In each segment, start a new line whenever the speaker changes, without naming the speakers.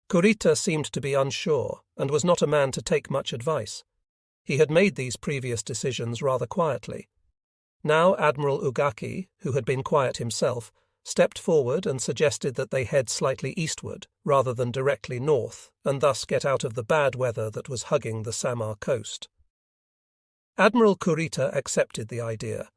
Kurita seemed to be unsure and was not a man to take much advice. He had made these previous decisions rather quietly. Now Admiral Ugaki, who had been quiet himself, stepped forward and suggested that they head slightly eastward rather than directly north and thus get out of the bad weather that was hugging the Samar coast. Admiral Kurita accepted the idea.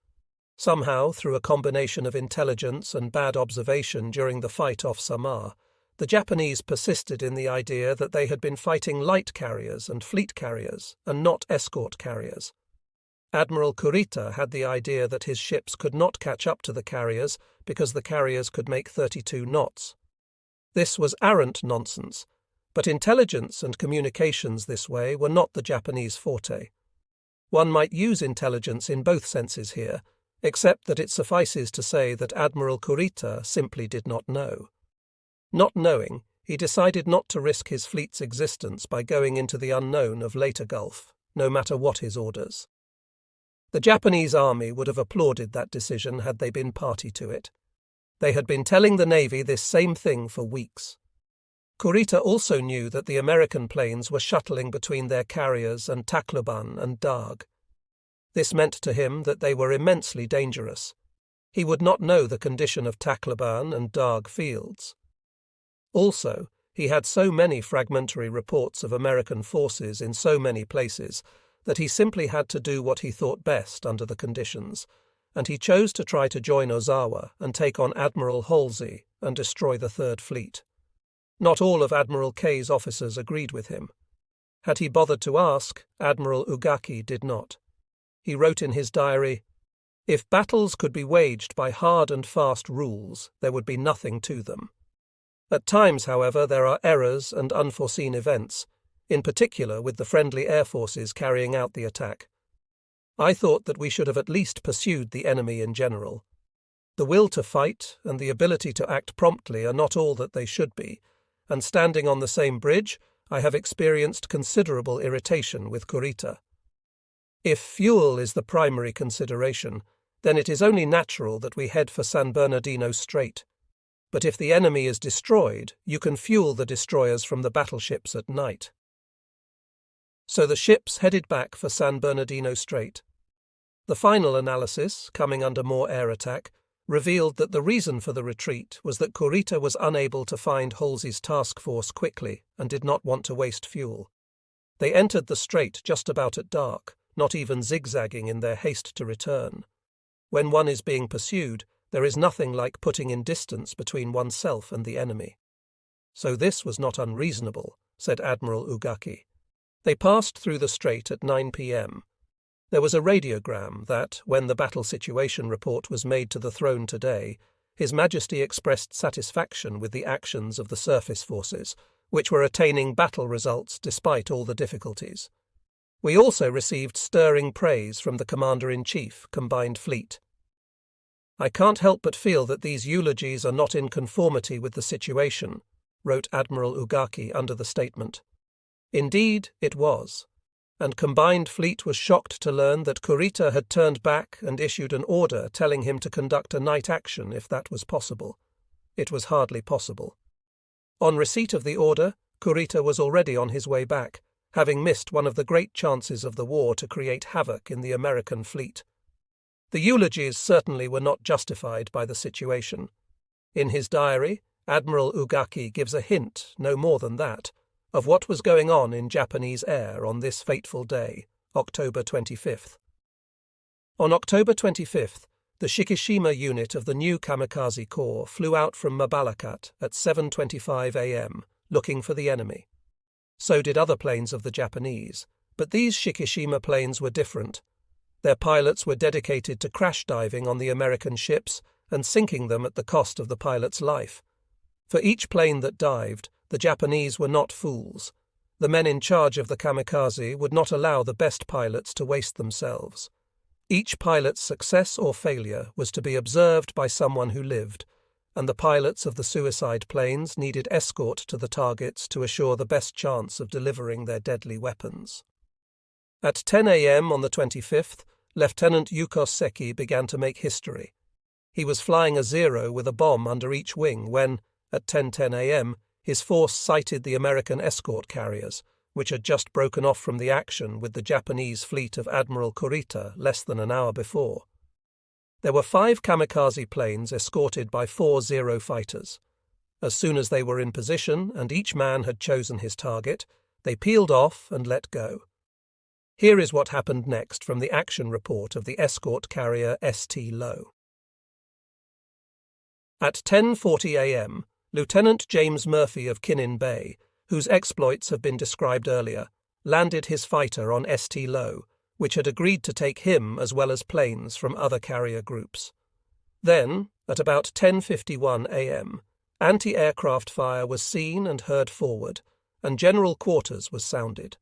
Somehow, through a combination of intelligence and bad observation during the fight off Samar, the Japanese persisted in the idea that they had been fighting light carriers and fleet carriers and not escort carriers. Admiral Kurita had the idea that his ships could not catch up to the carriers because the carriers could make 32 knots. This was arrant nonsense, but intelligence and communications this way were not the Japanese forte. One might use intelligence in both senses here, except that it suffices to say that Admiral Kurita simply did not know. Not knowing, he decided not to risk his fleet's existence by going into the unknown of Later Gulf, no matter what his orders. The Japanese army would have applauded that decision had they been party to it. They had been telling the Navy this same thing for weeks. Kurita also knew that the American planes were shuttling between their carriers and Tacloban and Darg. This meant to him that they were immensely dangerous. He would not know the condition of Tacloban and Darg fields. Also, he had so many fragmentary reports of American forces in so many places that he simply had to do what he thought best under the conditions, and he chose to try to join Ozawa and take on Admiral Halsey and destroy the Third Fleet. Not all of Admiral K's officers agreed with him. Had he bothered to ask, Admiral Ugaki did not. He wrote in his diary, "If battles could be waged by hard and fast rules, there would be nothing to them. At times, however, there are errors and unforeseen events, in particular with the friendly air forces carrying out the attack. I thought that we should have at least pursued the enemy in general. The will to fight and the ability to act promptly are not all that they should be, and standing on the same bridge, I have experienced considerable irritation with Kurita. If fuel is the primary consideration, then it is only natural that we head for San Bernardino Strait. But if the enemy is destroyed, you can fuel the destroyers from the battleships at night." So the ships headed back for San Bernardino Strait. The final analysis, coming under more air attack, revealed that the reason for the retreat was that Kurita was unable to find Halsey's task force quickly and did not want to waste fuel. They entered the strait just about at dark, not even zigzagging in their haste to return. When one is being pursued, there is nothing like putting in distance between oneself and the enemy. So this was not unreasonable, said Admiral Ugaki. They passed through the strait at 9 p.m. There was a radiogram that, when the battle situation report was made to the throne today, His Majesty expressed satisfaction with the actions of the surface forces, which were attaining battle results despite all the difficulties. We also received stirring praise from the Commander-in-Chief, Combined Fleet. "I can't help but feel that these eulogies are not in conformity with the situation," wrote Admiral Ugaki under the statement. Indeed, it was, and Combined Fleet was shocked to learn that Kurita had turned back and issued an order telling him to conduct a night action if that was possible. It was hardly possible. On receipt of the order, Kurita was already on his way back, having missed one of the great chances of the war to create havoc in the American fleet. The eulogies certainly were not justified by the situation. In his diary, Admiral Ugaki gives a hint, no more than that, of what was going on in Japanese air on this fateful day, October 25th. On October 25th, the Shikishima unit of the new Kamikaze Corps flew out from Mabalakat at 7:25 a.m., looking for the enemy. So did other planes of the Japanese, but these Shikishima planes were different. Their pilots were dedicated to crash diving on the American ships and sinking them at the cost of the pilot's life. For each plane that dived, the Japanese were not fools. The men in charge of the kamikaze would not allow the best pilots to waste themselves. Each pilot's success or failure was to be observed by someone who lived, and the pilots of the suicide planes needed escort to the targets to assure the best chance of delivering their deadly weapons. At 10 a.m. on the 25th, Lieutenant Yukos Seki began to make history. He was flying a Zero with a bomb under each wing when, at 10:10 a.m., his force sighted the American escort carriers, which had just broken off from the action with the Japanese fleet of Admiral Kurita less than an hour before. There were 5 kamikaze planes escorted by 4 Zero fighters. As soon as they were in position and each man had chosen his target, they peeled off and let go. Here is what happened next from the action report of the escort carrier St. Lo. At 10:40 a.m., Lieutenant James Murphy of Kinnin Bay, whose exploits have been described earlier, landed his fighter on St. Lo, which had agreed to take him as well as planes from other carrier groups. Then, at about 10:51 a.m., anti-aircraft fire was seen and heard forward, and general quarters was sounded.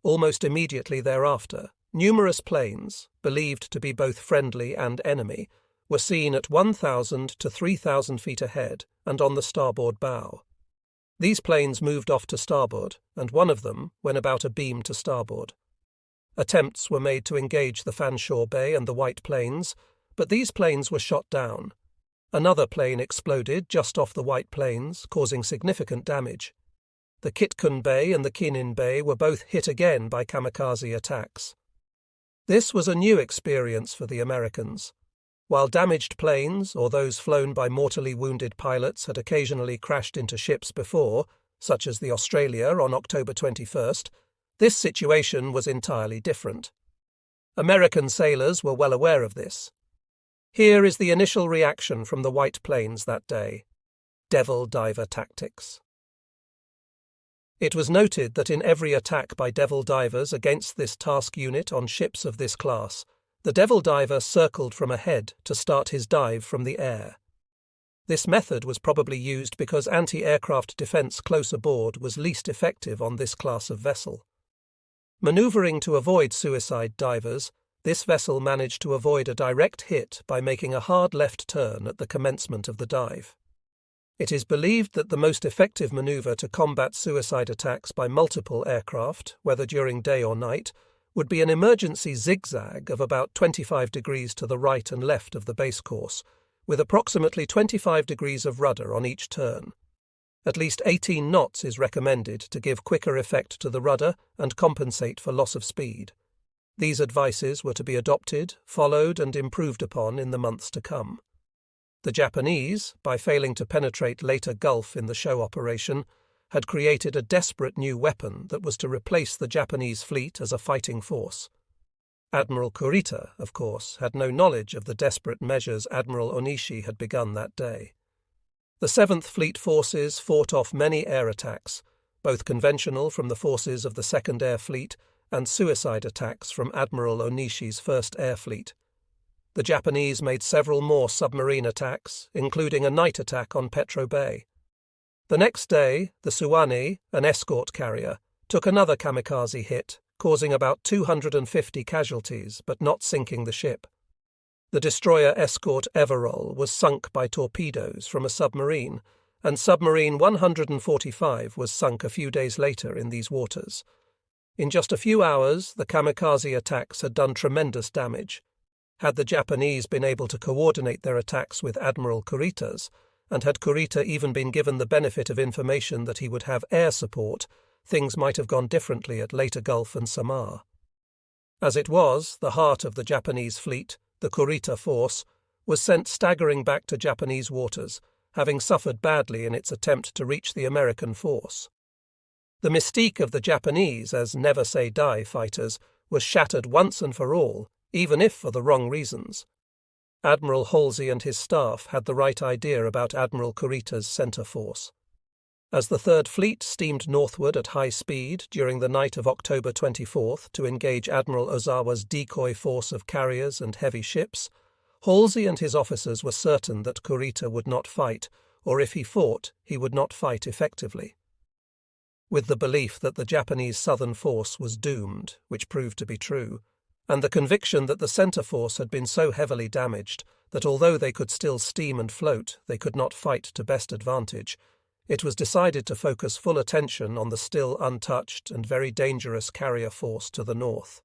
Almost immediately thereafter, numerous planes, believed to be both friendly and enemy, were seen at 1,000 to 3,000 feet ahead and on the starboard bow. These planes moved off to starboard, and one of them went about a beam to starboard. Attempts were made to engage the Fanshawe Bay and the White Plains, but these planes were shot down. Another plane exploded just off the White Plains, causing significant damage. The Kitkun Bay and the Kinnin Bay were both hit again by kamikaze attacks. This was a new experience for the Americans. While damaged planes, or those flown by mortally wounded pilots, had occasionally crashed into ships before, such as the Australia on October 21st, this situation was entirely different. American sailors were well aware of this. Here is the initial reaction from the White Plains that day: devil diver tactics. It was noted that in every attack by devil divers against this task unit on ships of this class, the devil diver circled from ahead to start his dive from the air. This method was probably used because anti-aircraft defense close aboard was least effective on this class of vessel. Maneuvering to avoid suicide divers, this vessel managed to avoid a direct hit by making a hard left turn at the commencement of the dive. It is believed that the most effective maneuver to combat suicide attacks by multiple aircraft, whether during day or night, would be an emergency zigzag of about 25 degrees to the right and left of the base course, with approximately 25 degrees of rudder on each turn. At least 18 knots is recommended to give quicker effect to the rudder and compensate for loss of speed. These advices were to be adopted, followed, and improved upon in the months to come. The Japanese, by failing to penetrate Leyte Gulf in the show operation, had created a desperate new weapon that was to replace the Japanese fleet as a fighting force. Admiral Kurita, of course, had no knowledge of the desperate measures Admiral Onishi had begun that day. The 7th Fleet forces fought off many air attacks, both conventional from the forces of the 2nd Air Fleet and suicide attacks from Admiral Onishi's 1st Air Fleet. The Japanese made several more submarine attacks, including a night attack on Petro Bay. The next day, the Suwannee, an escort carrier, took another kamikaze hit, causing about 250 casualties but not sinking the ship. The destroyer escort Admiral was sunk by torpedoes from a submarine, and submarine 145 was sunk a few days later in these waters. In just a few hours, the kamikaze attacks had done tremendous damage. Had the Japanese been able to coordinate their attacks with Admiral Kurita's, and had Kurita even been given the benefit of information that he would have air support, things might have gone differently at Leyte Gulf and Samar. As it was, the heart of the Japanese fleet, the Kurita force, was sent staggering back to Japanese waters, having suffered badly in its attempt to reach the American force. The mystique of the Japanese as never-say-die fighters was shattered once and for all, even if for the wrong reasons. Admiral Halsey and his staff had the right idea about Admiral Kurita's centre force. As the Third Fleet steamed northward at high speed during the night of October 24th to engage Admiral Ozawa's decoy force of carriers and heavy ships, Halsey and his officers were certain that Kurita would not fight, or if he fought, he would not fight effectively. With the belief that the Japanese southern force was doomed, which proved to be true, and the conviction that the centre force had been so heavily damaged that although they could still steam and float, they could not fight to best advantage, it was decided to focus full attention on the still untouched and very dangerous carrier force to the north.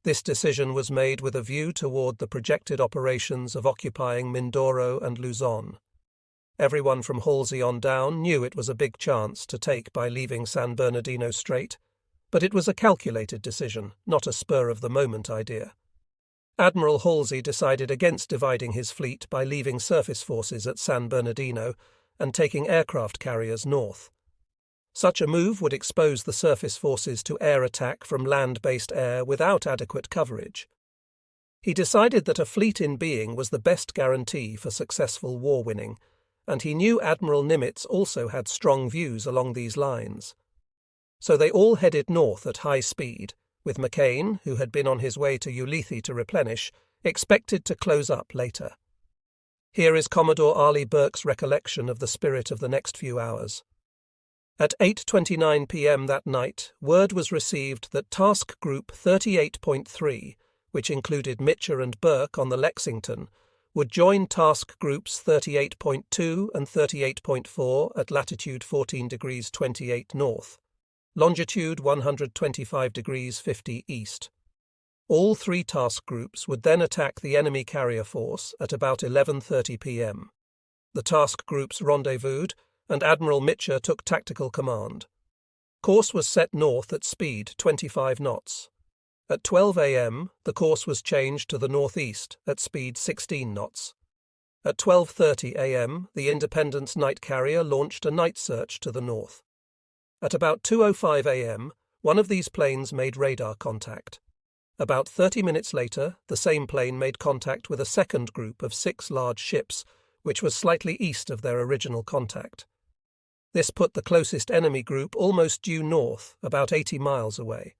This decision was made with a view toward the projected operations of occupying Mindoro and Luzon. Everyone from Halsey on down knew it was a big chance to take by leaving San Bernardino Strait, but it was a calculated decision, not a spur-of-the-moment idea. Admiral Halsey decided against dividing his fleet by leaving surface forces at San Bernardino and taking aircraft carriers north. Such a move would expose the surface forces to air attack from land-based air without adequate coverage. He decided that a fleet in being was the best guarantee for successful war winning, and he knew Admiral Nimitz also had strong views along these lines. So they all headed north at high speed, with McCain, who had been on his way to Ulithi to replenish, expected to close up later. Here is Commodore Arleigh Burke's recollection of the spirit of the next few hours. At 8:29 p.m. that night, word was received that Task Group 38.3, which included Mitscher and Burke on the Lexington, would join Task Groups 38.2 and 38.4 at latitude 14 degrees 28 north, longitude 125 degrees 50 east. All three task groups would then attack the enemy carrier force at about 11:30 p.m. The task groups rendezvoused, and Admiral Mitscher took tactical command. Course was set north at speed 25 knots. At 12 a.m., the course was changed to the northeast at speed 16 knots. At 12:30 a.m., the Independence night carrier launched a night search to the north. At about 2:05 a.m., one of these planes made radar contact. About 30 minutes later, the same plane made contact with a second group of 6 large ships, which was slightly east of their original contact. This put the closest enemy group almost due north, about 80 miles away.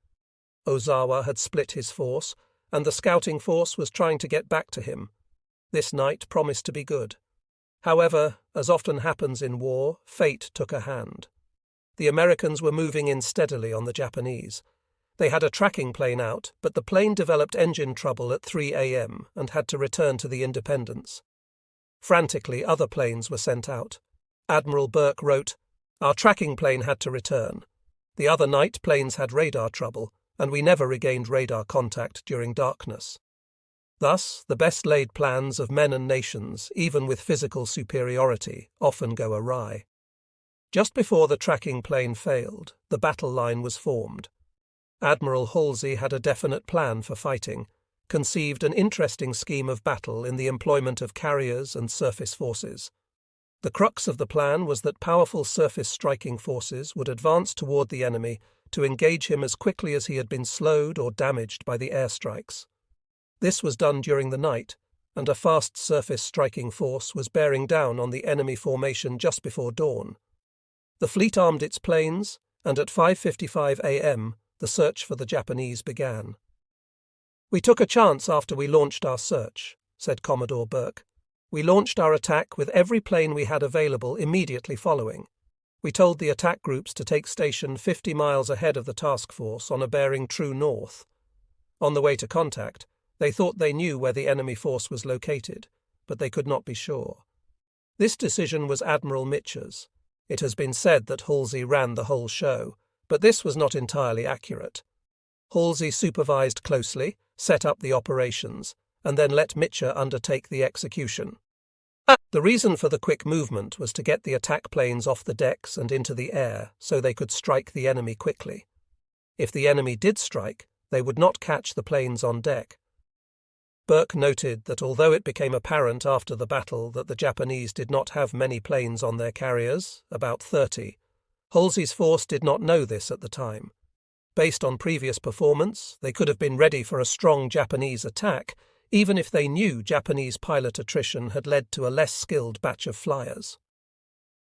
Ozawa had split his force, and the scouting force was trying to get back to him. This night promised to be good. However, as often happens in war, fate took a hand. The Americans were moving in steadily on the Japanese. They had a tracking plane out, but the plane developed engine trouble at 3 a.m. and had to return to the Independence. Frantically, other planes were sent out. Admiral Burke wrote, "Our tracking plane had to return. The other night planes had radar trouble, and we never regained radar contact during darkness." Thus, the best-laid plans of men and nations, even with physical superiority, often go awry. Just before the tracking plane failed, the battle line was formed. Admiral Halsey had a definite plan for fighting, conceived an interesting scheme of battle in the employment of carriers and surface forces. The crux of the plan was that powerful surface striking forces would advance toward the enemy to engage him as quickly as he had been slowed or damaged by the airstrikes. This was done during the night, and a fast surface striking force was bearing down on the enemy formation just before dawn. The fleet armed its planes, and at 5:55 a.m. the search for the Japanese began. "We took a chance after we launched our search," said Commodore Burke. "We launched our attack with every plane we had available immediately following. We told the attack groups to take station 50 miles ahead of the task force on a bearing true north. On the way to contact, they thought they knew where the enemy force was located, but they could not be sure. This decision was Admiral Mitscher's. It has been said that Halsey ran the whole show, but this was not entirely accurate. Halsey supervised closely, set up the operations, and then let Mitscher undertake the execution. The reason for the quick movement was to get the attack planes off the decks and into the air so they could strike the enemy quickly. If the enemy did strike, they would not catch the planes on deck. Burke noted that although it became apparent after the battle that the Japanese did not have many planes on their carriers, about 30, Halsey's force did not know this at the time. Based on previous performance, they could have been ready for a strong Japanese attack, even if they knew Japanese pilot attrition had led to a less skilled batch of flyers.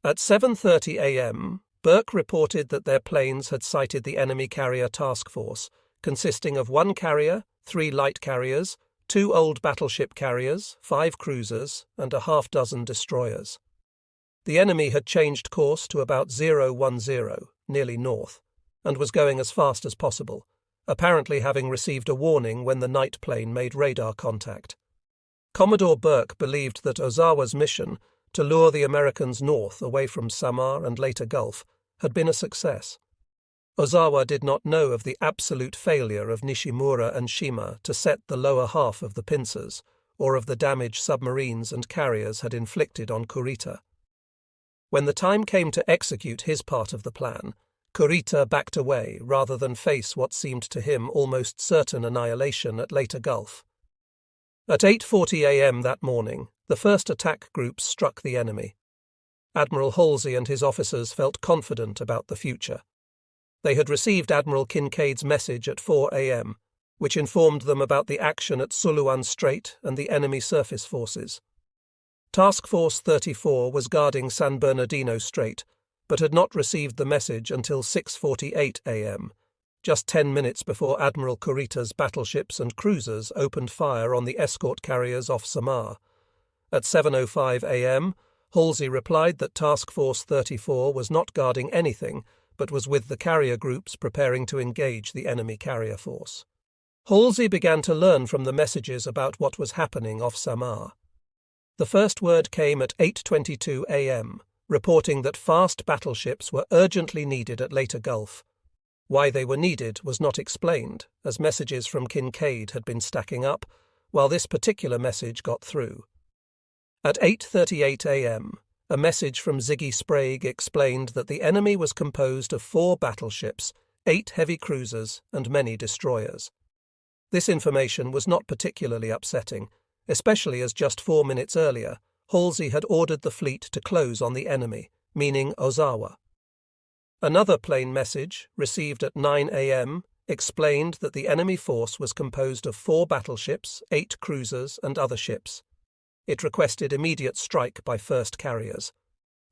At 7:30 a.m., Burke reported that their planes had sighted the enemy carrier task force, consisting of 1 carrier, 3 light carriers, 2 old battleship carriers, 5 cruisers, and a half-dozen destroyers. The enemy had changed course to about 010, nearly north, and was going as fast as possible, apparently having received a warning when the night plane made radar contact. Commodore Burke believed that Ozawa's mission, to lure the Americans north away from Samar and later Gulf, had been a success. Ozawa did not know of the absolute failure of Nishimura and Shima to set the lower half of the pincers, or of the damage submarines and carriers had inflicted on Kurita. When the time came to execute his part of the plan, Kurita backed away rather than face what seemed to him almost certain annihilation at Later Gulf. At 8:40 a.m. that morning, the first attack groups struck the enemy. Admiral Halsey and his officers felt confident about the future. They had received Admiral Kinkaid's message at 4 a.m., which informed them about the action at Suluan Strait and the enemy surface forces. Task Force 34 was guarding San Bernardino Strait, but had not received the message until 6:48 a.m., just 10 minutes before Admiral Kurita's battleships and cruisers opened fire on the escort carriers off Samar. At 7:05 a.m., Halsey replied that Task Force 34 was not guarding anything, but was with the carrier groups preparing to engage the enemy carrier force. Halsey began to learn from the messages about what was happening off Samar. The first word came at 8:22 a.m., reporting that fast battleships were urgently needed at Later Gulf. Why they were needed was not explained, as messages from Kinkaid had been stacking up, while this particular message got through. At 8:38 a.m., a message from Ziggy Sprague explained that the enemy was composed of 4 battleships, 8 heavy cruisers, and many destroyers. This information was not particularly upsetting, especially as just 4 minutes earlier, Halsey had ordered the fleet to close on the enemy, meaning Ozawa. Another plain message, received at 9 a.m., explained that the enemy force was composed of 4 battleships, 8 cruisers, and other ships. It requested immediate strike by first carriers.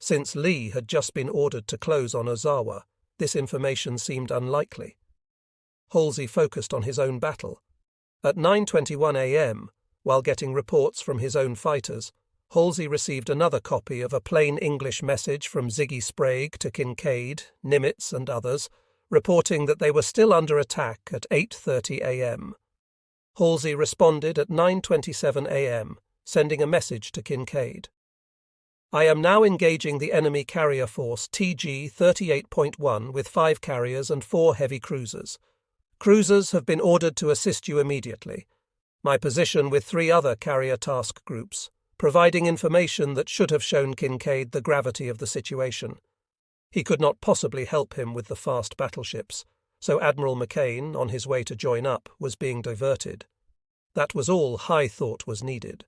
Since Lee had just been ordered to close on Ozawa, this information seemed unlikely. Halsey focused on his own battle. At 9:21 a.m., while getting reports from his own fighters, Halsey received another copy of a plain English message from Ziggy Sprague to Kinkaid, Nimitz, and others, reporting that they were still under attack at 8:30 a.m. Halsey responded at 9:27 a.m., sending a message to Kinkaid. I am now engaging the enemy carrier force TG 38.1 with 5 carriers and 4 heavy cruisers. Cruisers have been ordered to assist you immediately. My position with 3 other carrier task groups, providing information that should have shown Kinkaid the gravity of the situation. He could not possibly help him with the fast battleships, so Admiral McCain, on his way to join up, was being diverted. That was all High thought was needed.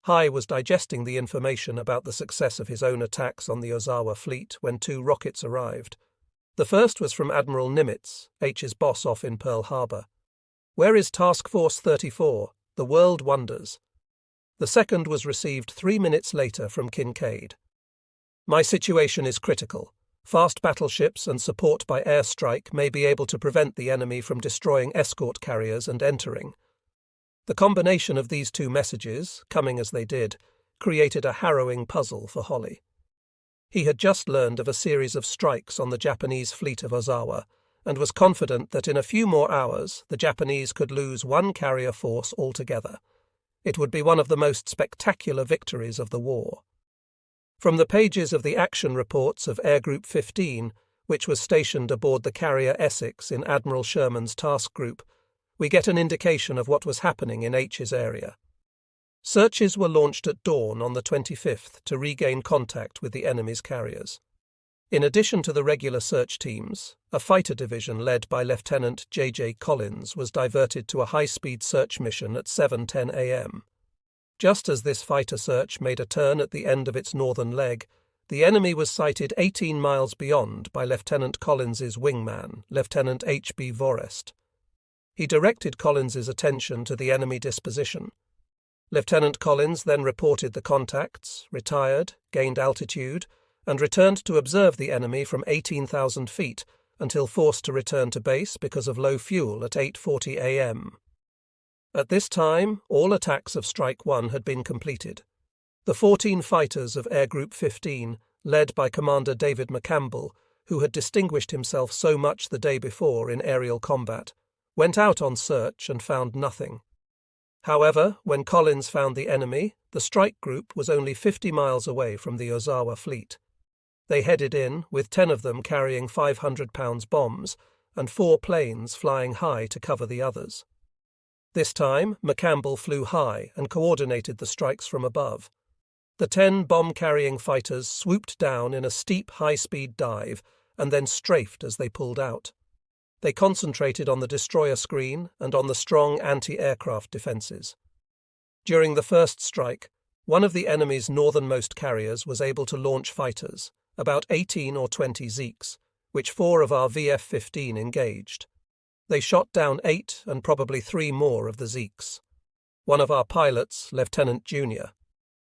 High was digesting the information about the success of his own attacks on the Ozawa fleet when 2 rockets arrived. The first was from Admiral Nimitz, H's boss off in Pearl Harbor. Where is Task Force 34? The world wonders. The second was received 3 minutes later from Kinkaid. My situation is critical. Fast battleships and support by airstrike may be able to prevent the enemy from destroying escort carriers and entering. The combination of these 2 messages, coming as they did, created a harrowing puzzle for Holly. He had just learned of a series of strikes on the Japanese fleet of Ozawa, and was confident that in a few more hours the Japanese could lose 1 carrier force altogether. It would be one of the most spectacular victories of the war. From the pages of the action reports of Air Group 15, which was stationed aboard the carrier Essex in Admiral Sherman's task group, we get an indication of what was happening in H's area. Searches were launched at dawn on the 25th to regain contact with the enemy's carriers. In addition to the regular search teams, a fighter division led by Lieutenant J.J. Collins was diverted to a high-speed search mission at 7:10 a.m. Just as this fighter search made a turn at the end of its northern leg, the enemy was sighted 18 miles beyond by Lieutenant Collins's wingman, Lieutenant H.B. Vorest. He directed Collins's attention to the enemy disposition. Lieutenant Collins then reported the contacts, retired, gained altitude, and returned to observe the enemy from 18,000 feet until forced to return to base because of low fuel at 8:40 a.m. At this time, all attacks of Strike 1 had been completed. The 14 fighters of Air Group 15, led by Commander David McCampbell, who had distinguished himself so much the day before in aerial combat, went out on search and found nothing. However, when Collins found the enemy, the strike group was only 50 miles away from the Ozawa fleet. They headed in, with 10 of them carrying 500-pound bombs, and 4 planes flying high to cover the others. This time, McCampbell flew high and coordinated the strikes from above. The 10 bomb-carrying fighters swooped down in a steep, high-speed dive and then strafed as they pulled out. They concentrated on the destroyer screen and on the strong anti-aircraft defences. During the first strike, one of the enemy's northernmost carriers was able to launch fighters, about 18 or 20 Zeeks, which 4 of our VF-15 engaged. They shot down 8 and probably 3 more of the Zeeks. One of our pilots, Lieutenant Junior.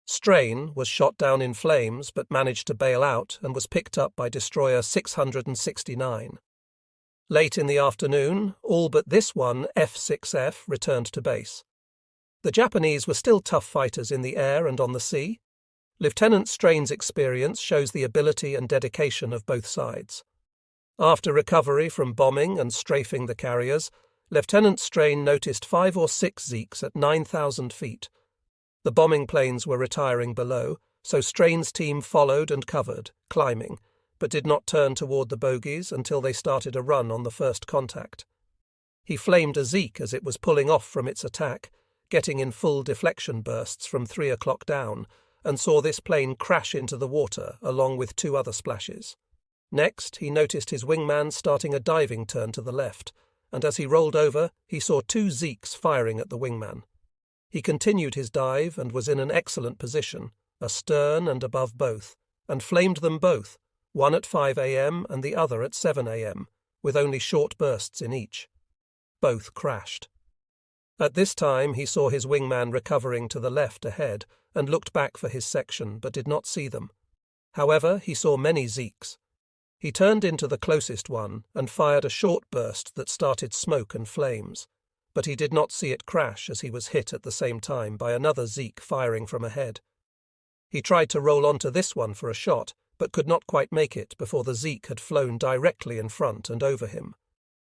Strain, was shot down in flames but managed to bail out and was picked up by destroyer 669. Late in the afternoon, all but this one, F-6F, returned to base. The Japanese were still tough fighters in the air and on the sea. Lieutenant Strain's experience shows the ability and dedication of both sides. After recovery from bombing and strafing the carriers, Lieutenant Strain noticed 5 or 6 Zeeks at 9,000 feet. The bombing planes were retiring below, so Strain's team followed and covered, climbing, but did not turn toward the bogies until they started a run on the first contact. He flamed a Zeke as it was pulling off from its attack, getting in full deflection bursts from 3 o'clock down, and saw this plane crash into the water along with 2 other splashes. Next, he noticed his wingman starting a diving turn to the left, and as he rolled over, he saw 2 Zeeks firing at the wingman. He continued his dive and was in an excellent position, astern and above both, and flamed them both, one at 5 a.m. and the other at 7 a.m., with only short bursts in each. Both crashed. At this time he saw his wingman recovering to the left ahead and looked back for his section but did not see them. However, he saw many Zeeks. He turned into the closest one and fired a short burst that started smoke and flames, but he did not see it crash as he was hit at the same time by another Zeke firing from ahead. He tried to roll onto this one for a shot, but could not quite make it before the Zeke had flown directly in front and over him.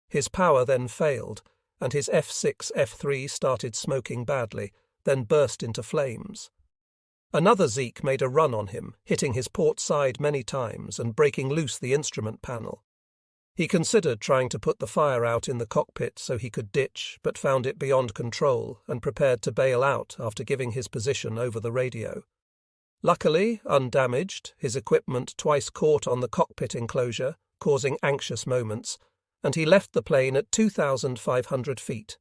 His power then failed, and his F6 F3 started smoking badly, then burst into flames. Another Zeke made a run on him, hitting his port side many times and breaking loose the instrument panel. He considered trying to put the fire out in the cockpit so he could ditch, but found it beyond control and prepared to bail out after giving his position over the radio. Luckily, undamaged, his equipment twice caught on the cockpit enclosure, causing anxious moments, and he left the plane at 2,500 feet.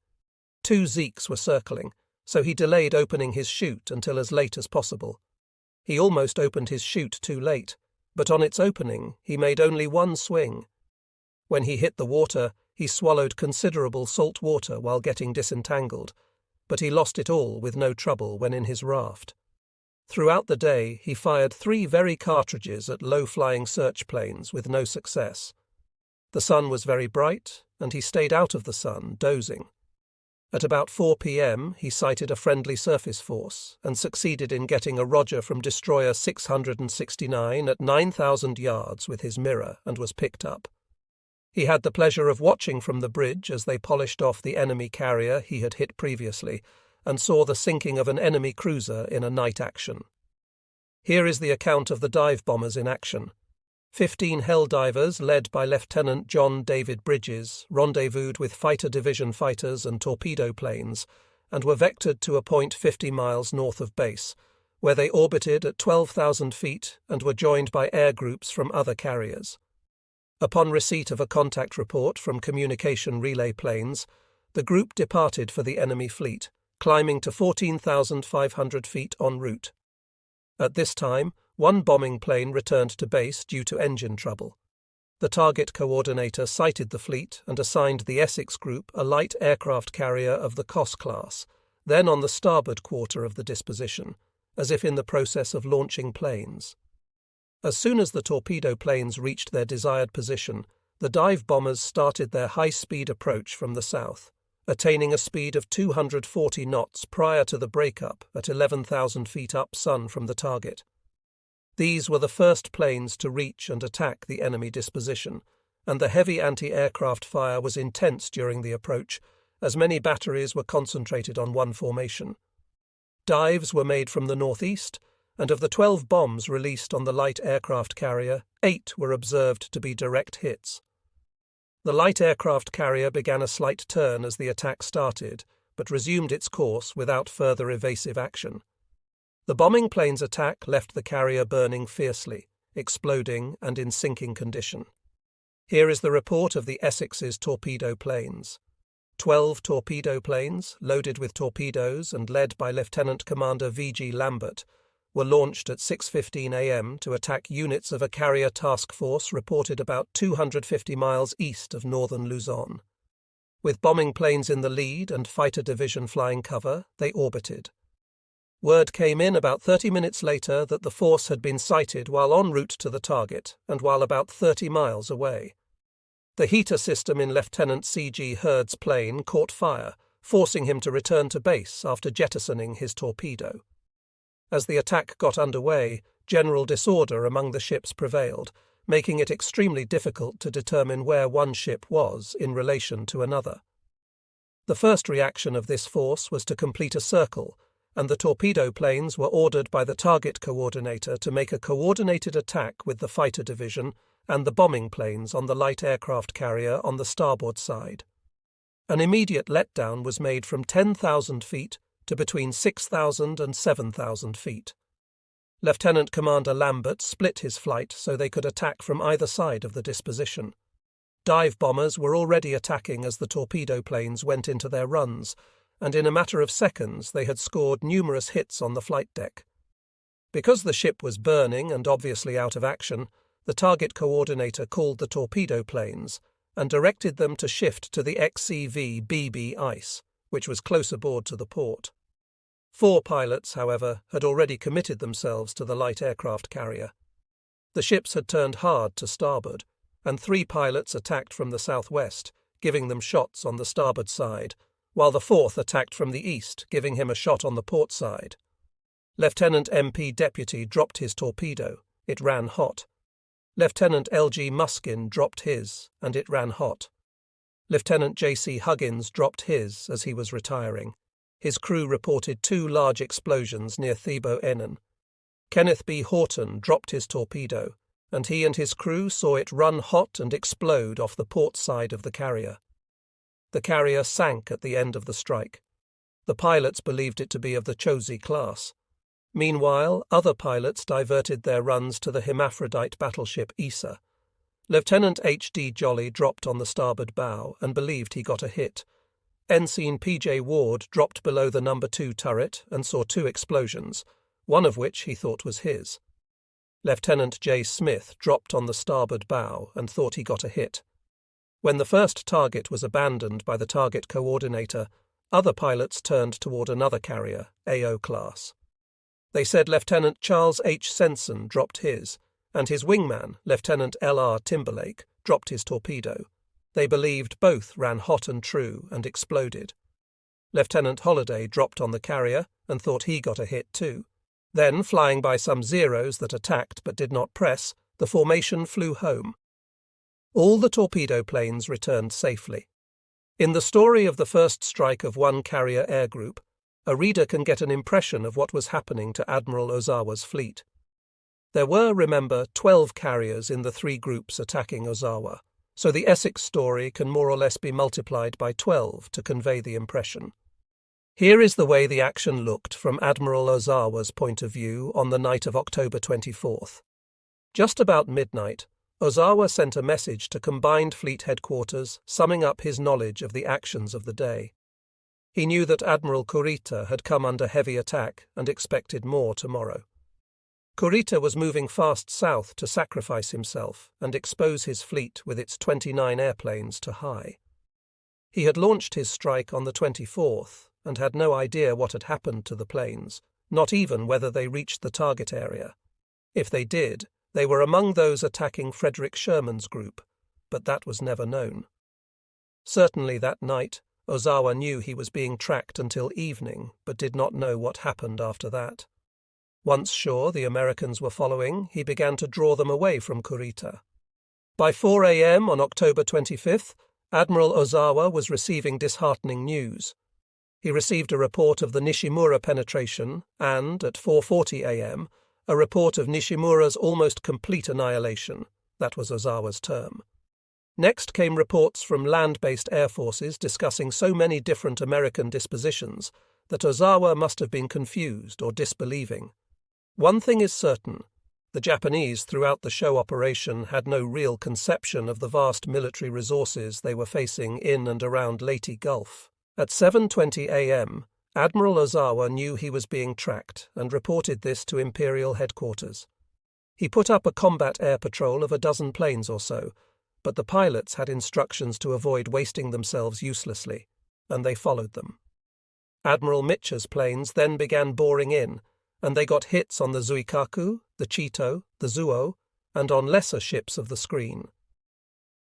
2 Zeeks were circling, so he delayed opening his chute until as late as possible. He almost opened his chute too late, but on its opening he made only 1 swing. When he hit the water, he swallowed considerable salt water while getting disentangled, but he lost it all with no trouble when in his raft. Throughout the day, he fired 3 very cartridges at low-flying search planes with no success. The sun was very bright, and he stayed out of the sun, dozing. At about 4 p.m., he sighted a friendly surface force and succeeded in getting a Roger from destroyer 669 at 9,000 yards with his mirror and was picked up. He had the pleasure of watching from the bridge as they polished off the enemy carrier he had hit previously, and saw the sinking of an enemy cruiser in a night action. Here is the account of the dive bombers in action. 15 Hell divers, led by Lieutenant John David Bridges, rendezvoused with fighter division fighters and torpedo planes, and were vectored to a point 50 miles north of base, where they orbited at 12,000 feet and were joined by air groups from other carriers. Upon receipt of a contact report from communication relay planes, the group departed for the enemy fleet, climbing to 14,500 feet en route. At this time, 1 bombing plane returned to base due to engine trouble. The target coordinator sighted the fleet and assigned the Essex Group a light aircraft carrier of the Kos class, then on the starboard quarter of the disposition, as if in the process of launching planes. As soon as the torpedo planes reached their desired position, the dive bombers started their high-speed approach from the south, attaining a speed of 240 knots prior to the breakup at 11,000 feet up sun from the target. These were the first planes to reach and attack the enemy disposition, and the heavy anti-aircraft fire was intense during the approach, as many batteries were concentrated on one formation. Dives were made from the northeast, and of the 12 bombs released on the light aircraft carrier, 8 were observed to be direct hits. The light aircraft carrier began a slight turn as the attack started, but resumed its course without further evasive action. The bombing plane's attack left the carrier burning fiercely, exploding and in sinking condition. Here is the report of the Essex's torpedo planes. 12 torpedo planes, loaded with torpedoes and led by Lieutenant Commander V.G. Lambert, were launched at 6:15 a.m. to attack units of a carrier task force reported about 250 miles east of northern Luzon. With bombing planes in the lead and fighter division flying cover, they orbited. Word came in about 30 minutes later that the force had been sighted while en route to the target and while about 30 miles away. The heater system in Lieutenant C.G. Hurd's plane caught fire, forcing him to return to base after jettisoning his torpedo. As the attack got underway, general disorder among the ships prevailed, making it extremely difficult to determine where one ship was in relation to another. The first reaction of this force was to complete a circle, and the torpedo planes were ordered by the target coordinator to make a coordinated attack with the fighter division and the bombing planes on the light aircraft carrier on the starboard side. An immediate letdown was made from 10,000 feet to between 6,000 and 7,000 feet. Lieutenant Commander Lambert split his flight so they could attack from either side of the disposition. Dive bombers were already attacking as the torpedo planes went into their runs, and in a matter of seconds they had scored numerous hits on the flight deck. Because the ship was burning and obviously out of action, the target coordinator called the torpedo planes and directed them to shift to the XCV-BB ice, which was close aboard to the port. 4 pilots, however, had already committed themselves to the light aircraft carrier. The ships had turned hard to starboard, and 3 pilots attacked from the southwest, giving them shots on the starboard side, while the 4th attacked from the east, giving him a shot on the port side. Lieutenant M.P. Deputy dropped his torpedo. It ran hot. Lieutenant L.G. Muskin dropped his, and it ran hot. Lieutenant J.C. Huggins dropped his as he was retiring. His crew reported 2 large explosions near Thebo Enon. Kenneth B. Horton dropped his torpedo, and he and his crew saw it run hot and explode off the port side of the carrier. The carrier sank at the end of the strike. The pilots believed it to be of the Chosi class. Meanwhile, other pilots diverted their runs to the hermaphrodite battleship Isa. Lieutenant H.D. Jolly dropped on the starboard bow and believed he got a hit. Ensign P.J. Ward dropped below the No. 2 turret and saw 2 explosions, one of which he thought was his. Lieutenant J. Smith dropped on the starboard bow and thought he got a hit. When the first target was abandoned by the target coordinator, other pilots turned toward another carrier, AO class. They said Lieutenant Charles H. Senson dropped his, and his wingman, Lieutenant L.R. Timberlake, dropped his torpedo. They believed both ran hot and true and exploded. Lieutenant Holliday dropped on the carrier and thought he got a hit too. Then, flying by some Zeros that attacked but did not press, the formation flew home. All the torpedo planes returned safely. In the story of the first strike of one carrier air group, a reader can get an impression of what was happening to Admiral Ozawa's fleet. There were, remember, 12 carriers in the 3 groups attacking Ozawa, so the Essex story can more or less be multiplied by 12 to convey the impression. Here is the way the action looked from Admiral Ozawa's point of view on the night of October 24th. Just about midnight, Ozawa sent a message to Combined Fleet Headquarters summing up his knowledge of the actions of the day. He knew that Admiral Kurita had come under heavy attack and expected more tomorrow. Kurita was moving fast south to sacrifice himself and expose his fleet with its 29 airplanes to high. He had launched his strike on the 24th and had no idea what had happened to the planes, not even whether they reached the target area. If they did, they were among those attacking Frederick Sherman's group, but that was never known. Certainly that night, Ozawa knew he was being tracked until evening, but did not know what happened after that. Once sure the Americans were following, he began to draw them away from Kurita. By 4 a.m. on October 25th, Admiral Ozawa was receiving disheartening news. He received a report of the Nishimura penetration and, at 4:40 a.m., a report of Nishimura's almost complete annihilation. That was Ozawa's term. Next came reports from land-based air forces discussing so many different American dispositions that Ozawa must have been confused or disbelieving. One thing is certain. The Japanese throughout the show operation had no real conception of the vast military resources they were facing in and around Leyte Gulf. At 7:20 a.m., Admiral Ozawa knew he was being tracked and reported this to Imperial headquarters. He put up a combat air patrol of a dozen planes or so, but the pilots had instructions to avoid wasting themselves uselessly, and they followed them. Admiral Mitcher's planes then began boring in, and they got hits on the Zuikaku, the Chito, the Zuo, and on lesser ships of the screen.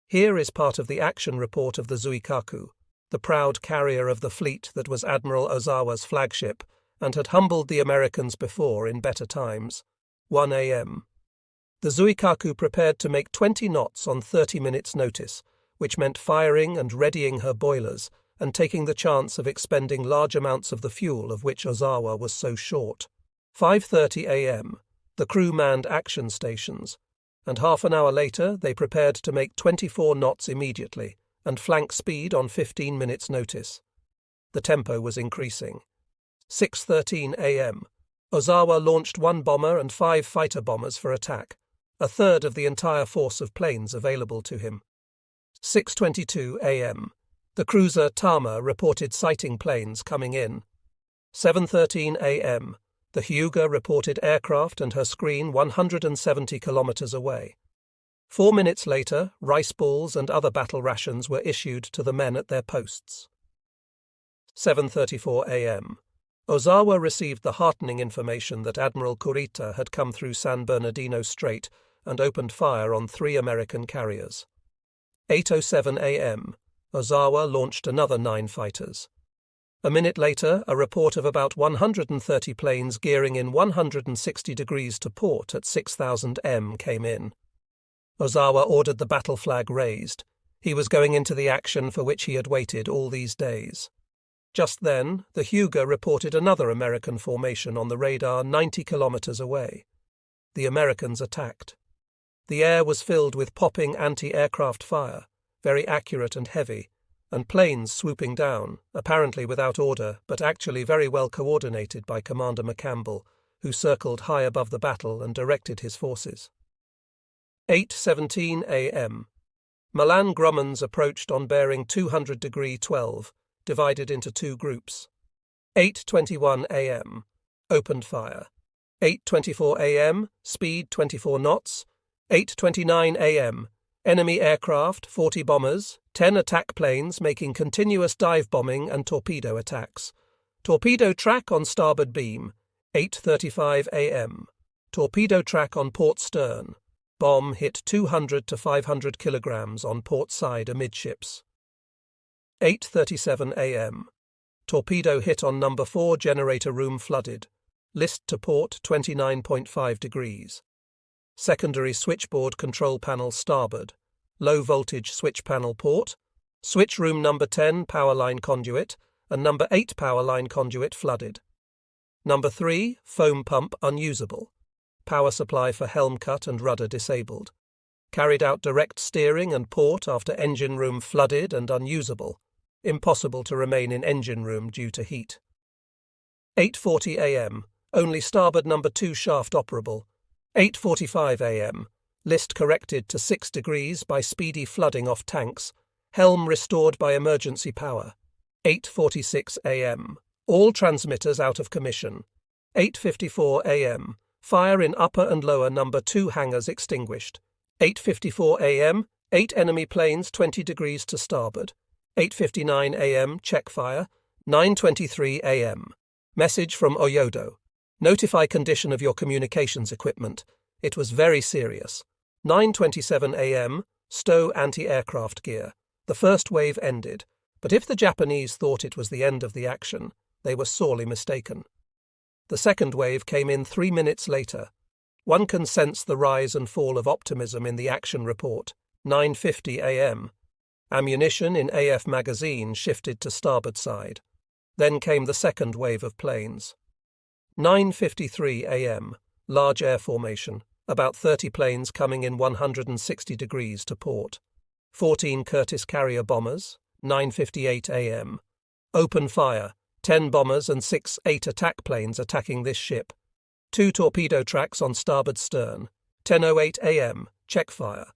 Here is part of the action report of the Zuikaku, the proud carrier of the fleet that was Admiral Ozawa's flagship and had humbled the Americans before in better times. 1 a.m. The Zuikaku prepared to make 20 knots on 30 minutes' notice, which meant firing and readying her boilers and taking the chance of expending large amounts of the fuel of which Ozawa was so short. 5:30 a.m. The crew manned action stations, and half an hour later they prepared to make 24 knots immediately and flank speed on 15 minutes' notice. The tempo was increasing. 6:13 a.m. Ozawa launched 1 bomber and 5 fighter bombers for attack, a third of the entire force of planes available to him. 6:22 a.m. The cruiser Tama reported sighting planes coming in. 7:13 a.m. The Hyuga reported aircraft and her screen 170 kilometers away. 4 minutes later, rice balls and other battle rations were issued to the men at their posts. 7:34 a.m. Ozawa received the heartening information that Admiral Kurita had come through San Bernardino Strait and opened fire on 3 American carriers. 8:07 a.m. Ozawa launched another 9 fighters. A minute later, a report of about 130 planes gearing in 160 degrees to port at 6,000 m came in. Ozawa ordered the battle flag raised. He was going into the action for which he had waited all these days. Just then, the Hyuga reported another American formation on the radar 90 kilometers away. The Americans attacked. The air was filled with popping anti-aircraft fire, very accurate and heavy, and planes swooping down, apparently without order, but actually very well coordinated by Commander McCampbell, who circled high above the battle and directed his forces. 8:17 a.m. Milan Grumman's approached on bearing 200°12, divided into 2 groups. 8:21 a.m. Opened fire. 8:24 a.m. Speed 24 knots. 8:29 a.m. Enemy aircraft, 40 bombers, 10 attack planes making continuous dive bombing and torpedo attacks. Torpedo track on starboard beam. 8:35 a.m. Torpedo track on port stern. Bomb hit 200 to 500 kilograms on port side amidships. 8:37 a.m. Torpedo hit on number 4 generator room flooded. List to port 29.5 degrees. Secondary switchboard control panel starboard. Low voltage switch panel port. Switch room number 10 power line conduit and number 8 power line conduit flooded. Number 3 foam pump unusable. Power supply for helm cut and rudder disabled. Carried out direct steering and port after engine room flooded and unusable. Impossible to remain in engine room due to heat. 8:40 a.m. Only starboard number 2 shaft operable. 8:45 a.m. List corrected to 6 degrees by speedy flooding off tanks. Helm restored by emergency power. 8:46 a.m. All transmitters out of commission. 8:54 a.m. Fire in upper and lower number 2 hangars extinguished. 8:54 a.m. 8 enemy planes 20 degrees to starboard. 8:59 a.m. Check fire. 9:23 a.m. Message from Oyodo. Notify condition of your communications equipment. It was very serious. 9:27 a.m. Stow anti-aircraft gear. The first wave ended, but if the Japanese thought it was the end of the action, they were sorely mistaken. The second wave came in 3 minutes later. One can sense the rise and fall of optimism in the action report. 9:50 a.m. Ammunition in AF magazine shifted to starboard side. Then came the second wave of planes. 9:53 a.m. Large air formation. About 30 planes coming in 160 degrees to port. 14 Curtiss carrier bombers. 9:58 a.m. Open fire. 10 bombers and 6 8 attack planes attacking this ship. 2 torpedo tracks on starboard stern. 10:08 a.m. Check fire.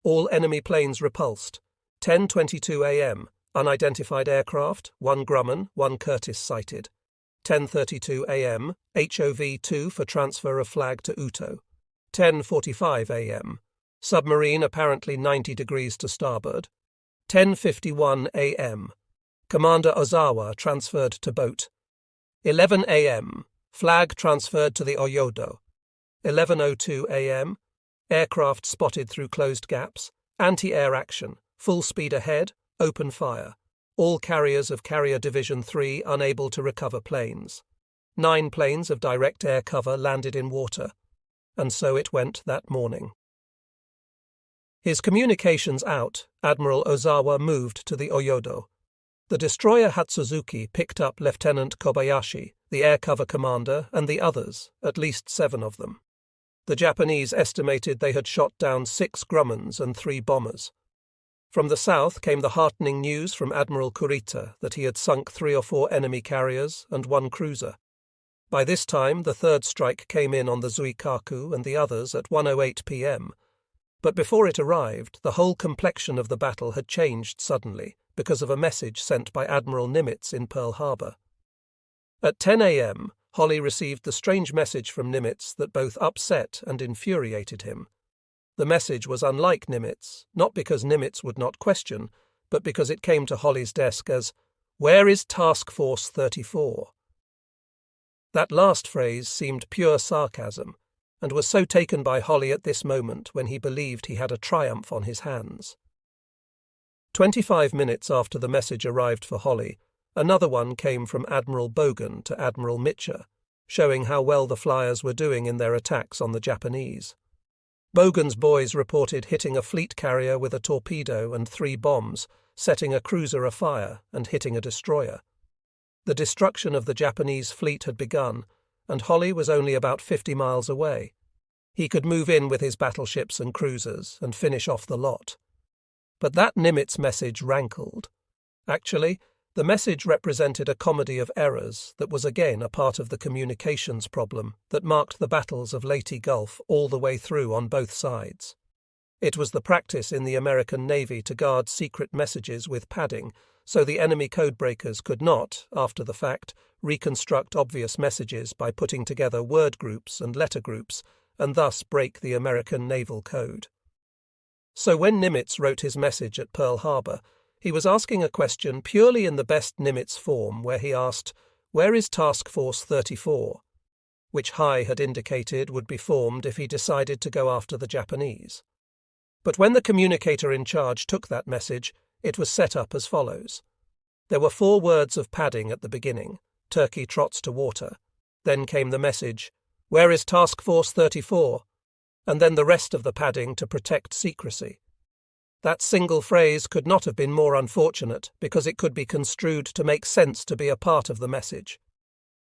All enemy planes repulsed. 10:22 a.m. Unidentified aircraft, 1 Grumman, 1 Curtiss sighted. 10:32 a.m. HOV-2 for transfer of flag to Uto. 10:45 a.m. Submarine apparently 90 degrees to starboard. 10:51 a.m. Commander Ozawa transferred to boat. 11 a.m. Flag transferred to the Oyodo. 11:02 a.m. Aircraft spotted through closed gaps. Anti-air action. Full speed ahead. Open fire. All carriers of Carrier Division 3 unable to recover planes. 9 planes of direct air cover landed in water. And so it went that morning. His communications out, Admiral Ozawa moved to the Oyodo. The destroyer Hatsuzuki picked up Lieutenant Kobayashi, the air cover commander, and the others, at least 7 of them. The Japanese estimated they had shot down 6 Grummans and 3 bombers. From the south came the heartening news from Admiral Kurita that he had sunk 3 or 4 enemy carriers and 1 cruiser. By this time, the third strike came in on the Zuikaku and the others at 1:08 p.m. But before it arrived, the whole complexion of the battle had changed suddenly because of a message sent by Admiral Nimitz in Pearl Harbor. At 10 a.m., Holly received the strange message from Nimitz that both upset and infuriated him. The message was unlike Nimitz, not because Nimitz would not question, but because it came to Holly's desk as, "Where is Task Force 34?" That last phrase seemed pure sarcasm, and was so taken by Holly at this moment when he believed he had a triumph on his hands. 25 minutes after the message arrived for Holly, another one came from Admiral Bogan to Admiral Mitcher, showing how well the flyers were doing in their attacks on the Japanese. Bogan's boys reported hitting a fleet carrier with a torpedo and 3 bombs, setting a cruiser afire and hitting a destroyer. The destruction of the Japanese fleet had begun, and Holly was only about 50 miles away. He could move in with his battleships and cruisers and finish off the lot. But that Nimitz message rankled. Actually, the message represented a comedy of errors that was again a part of the communications problem that marked the battles of Leyte Gulf all the way through on both sides. It was the practice in the American Navy to guard secret messages with padding, so the enemy codebreakers could not, after the fact, reconstruct obvious messages by putting together word groups and letter groups, and thus break the American naval code. So when Nimitz wrote his message at Pearl Harbor, he was asking a question purely in the best Nimitz form, where he asked, "Where is Task Force 34?" which High had indicated would be formed if he decided to go after the Japanese. But when the communicator in charge took that message, it was set up as follows. There were 4 words of padding at the beginning, "Turkey trots to water." Then came the message, "Where is Task Force 34?" and then the rest of the padding to protect secrecy. That single phrase could not have been more unfortunate because it could be construed to make sense to be a part of the message.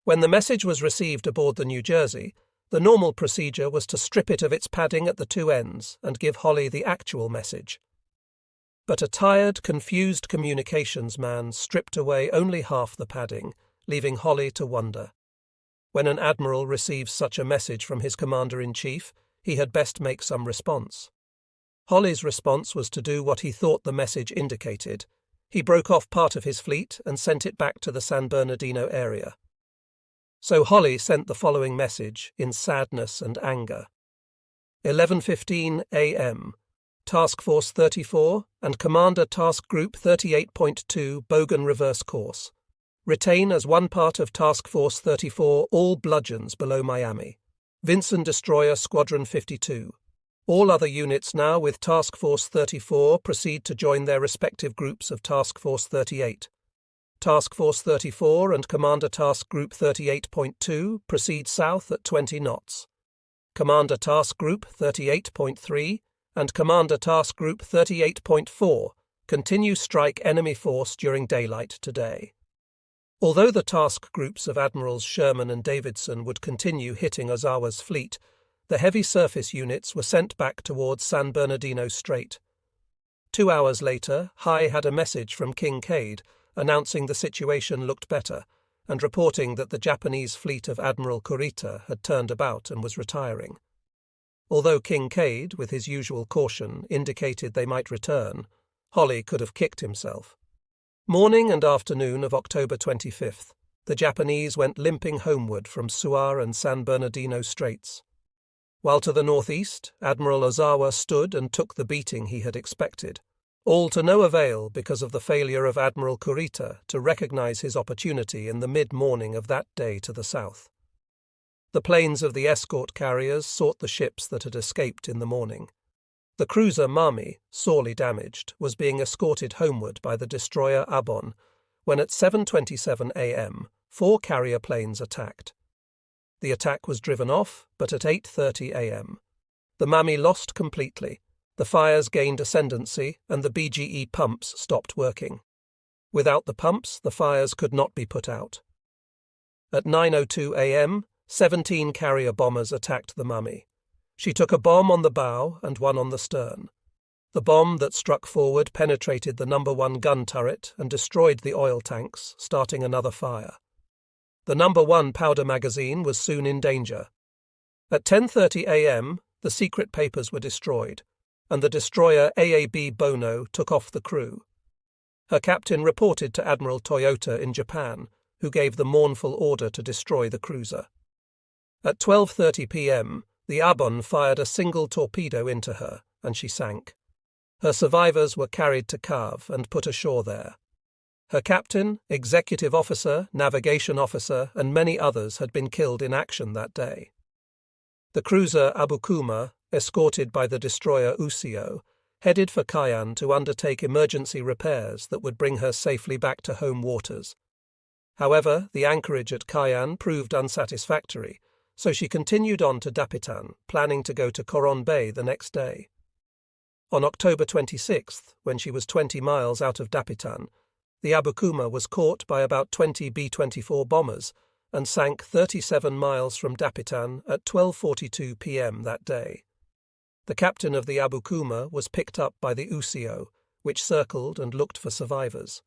When the message was received aboard the New Jersey, the normal procedure was to strip it of its padding at the 2 ends and give Holly the actual message. But a tired, confused communications man stripped away only half the padding, leaving Holly to wonder. When an admiral receives such a message from his commander-in-chief, he had best make some response. Holly's response was to do what he thought the message indicated. He broke off part of his fleet and sent it back to the San Bernardino area. So Holly sent the following message in sadness and anger. 11:15 a.m. Task Force 34 and Commander Task Group 38.2 Bogan reverse course. Retain as one part of Task Force 34 all bludgeons below Miami. Vinson Destroyer Squadron 52. All other units now with Task Force 34 proceed to join their respective groups of Task Force 38. Task Force 34 and Commander Task Group 38.2 proceed south at 20 knots. Commander Task Group 38.3 and Commander Task Group 38.4 continue strike enemy force during daylight today. Although the task groups of Admirals Sherman and Davidson would continue hitting Ozawa's fleet, the heavy surface units were sent back towards San Bernardino Strait. 2 hours later, High had a message from Kincaid announcing the situation looked better, and reporting that the Japanese fleet of Admiral Kurita had turned about and was retiring. Although Kincaid, with his usual caution, indicated they might return, Holly could have kicked himself. Morning and afternoon of October 25th, the Japanese went limping homeward from Suar and San Bernardino Straits, while to the northeast Admiral Ozawa stood and took the beating he had expected, all to no avail because of the failure of Admiral Kurita to recognize his opportunity in the mid-morning of that day to the south. The planes of the escort carriers sought the ships that had escaped in the morning. The cruiser Mami, sorely damaged, was being escorted homeward by the destroyer Abon when at 7:27 a.m. 4 carrier planes attacked. The attack was driven off, but at 8:30 a.m. the Mami lost completely, the fires gained ascendancy, and the BGE pumps stopped working. Without the pumps, the fires could not be put out. At 9:02 a.m., 17 carrier bombers attacked the Mami. She took a bomb on the bow and one on the stern. The bomb that struck forward penetrated the No. 1 gun turret and destroyed the oil tanks, starting another fire. The No. 1 powder magazine was soon in danger. At 10:30 a.m., the secret papers were destroyed, and the destroyer AAB Bono took off the crew. Her captain reported to Admiral Toyota in Japan, who gave the mournful order to destroy the cruiser. At 12:30 p.m., the Abon fired a single torpedo into her, and she sank. Her survivors were carried to Cave and put ashore there. Her captain, executive officer, navigation officer, and many others had been killed in action that day. The cruiser Abukuma, escorted by the destroyer Usio, headed for Cayenne to undertake emergency repairs that would bring her safely back to home waters. However, the anchorage at Cayenne proved unsatisfactory, so she continued on to Dapitan, planning to go to Coron Bay the next day. On October 26th, when she was 20 miles out of Dapitan, the Abukuma was caught by about 20 B-24 bombers and sank 37 miles from Dapitan at 12:42 p.m. that day. The captain of the Abukuma was picked up by the Usio, which circled and looked for survivors.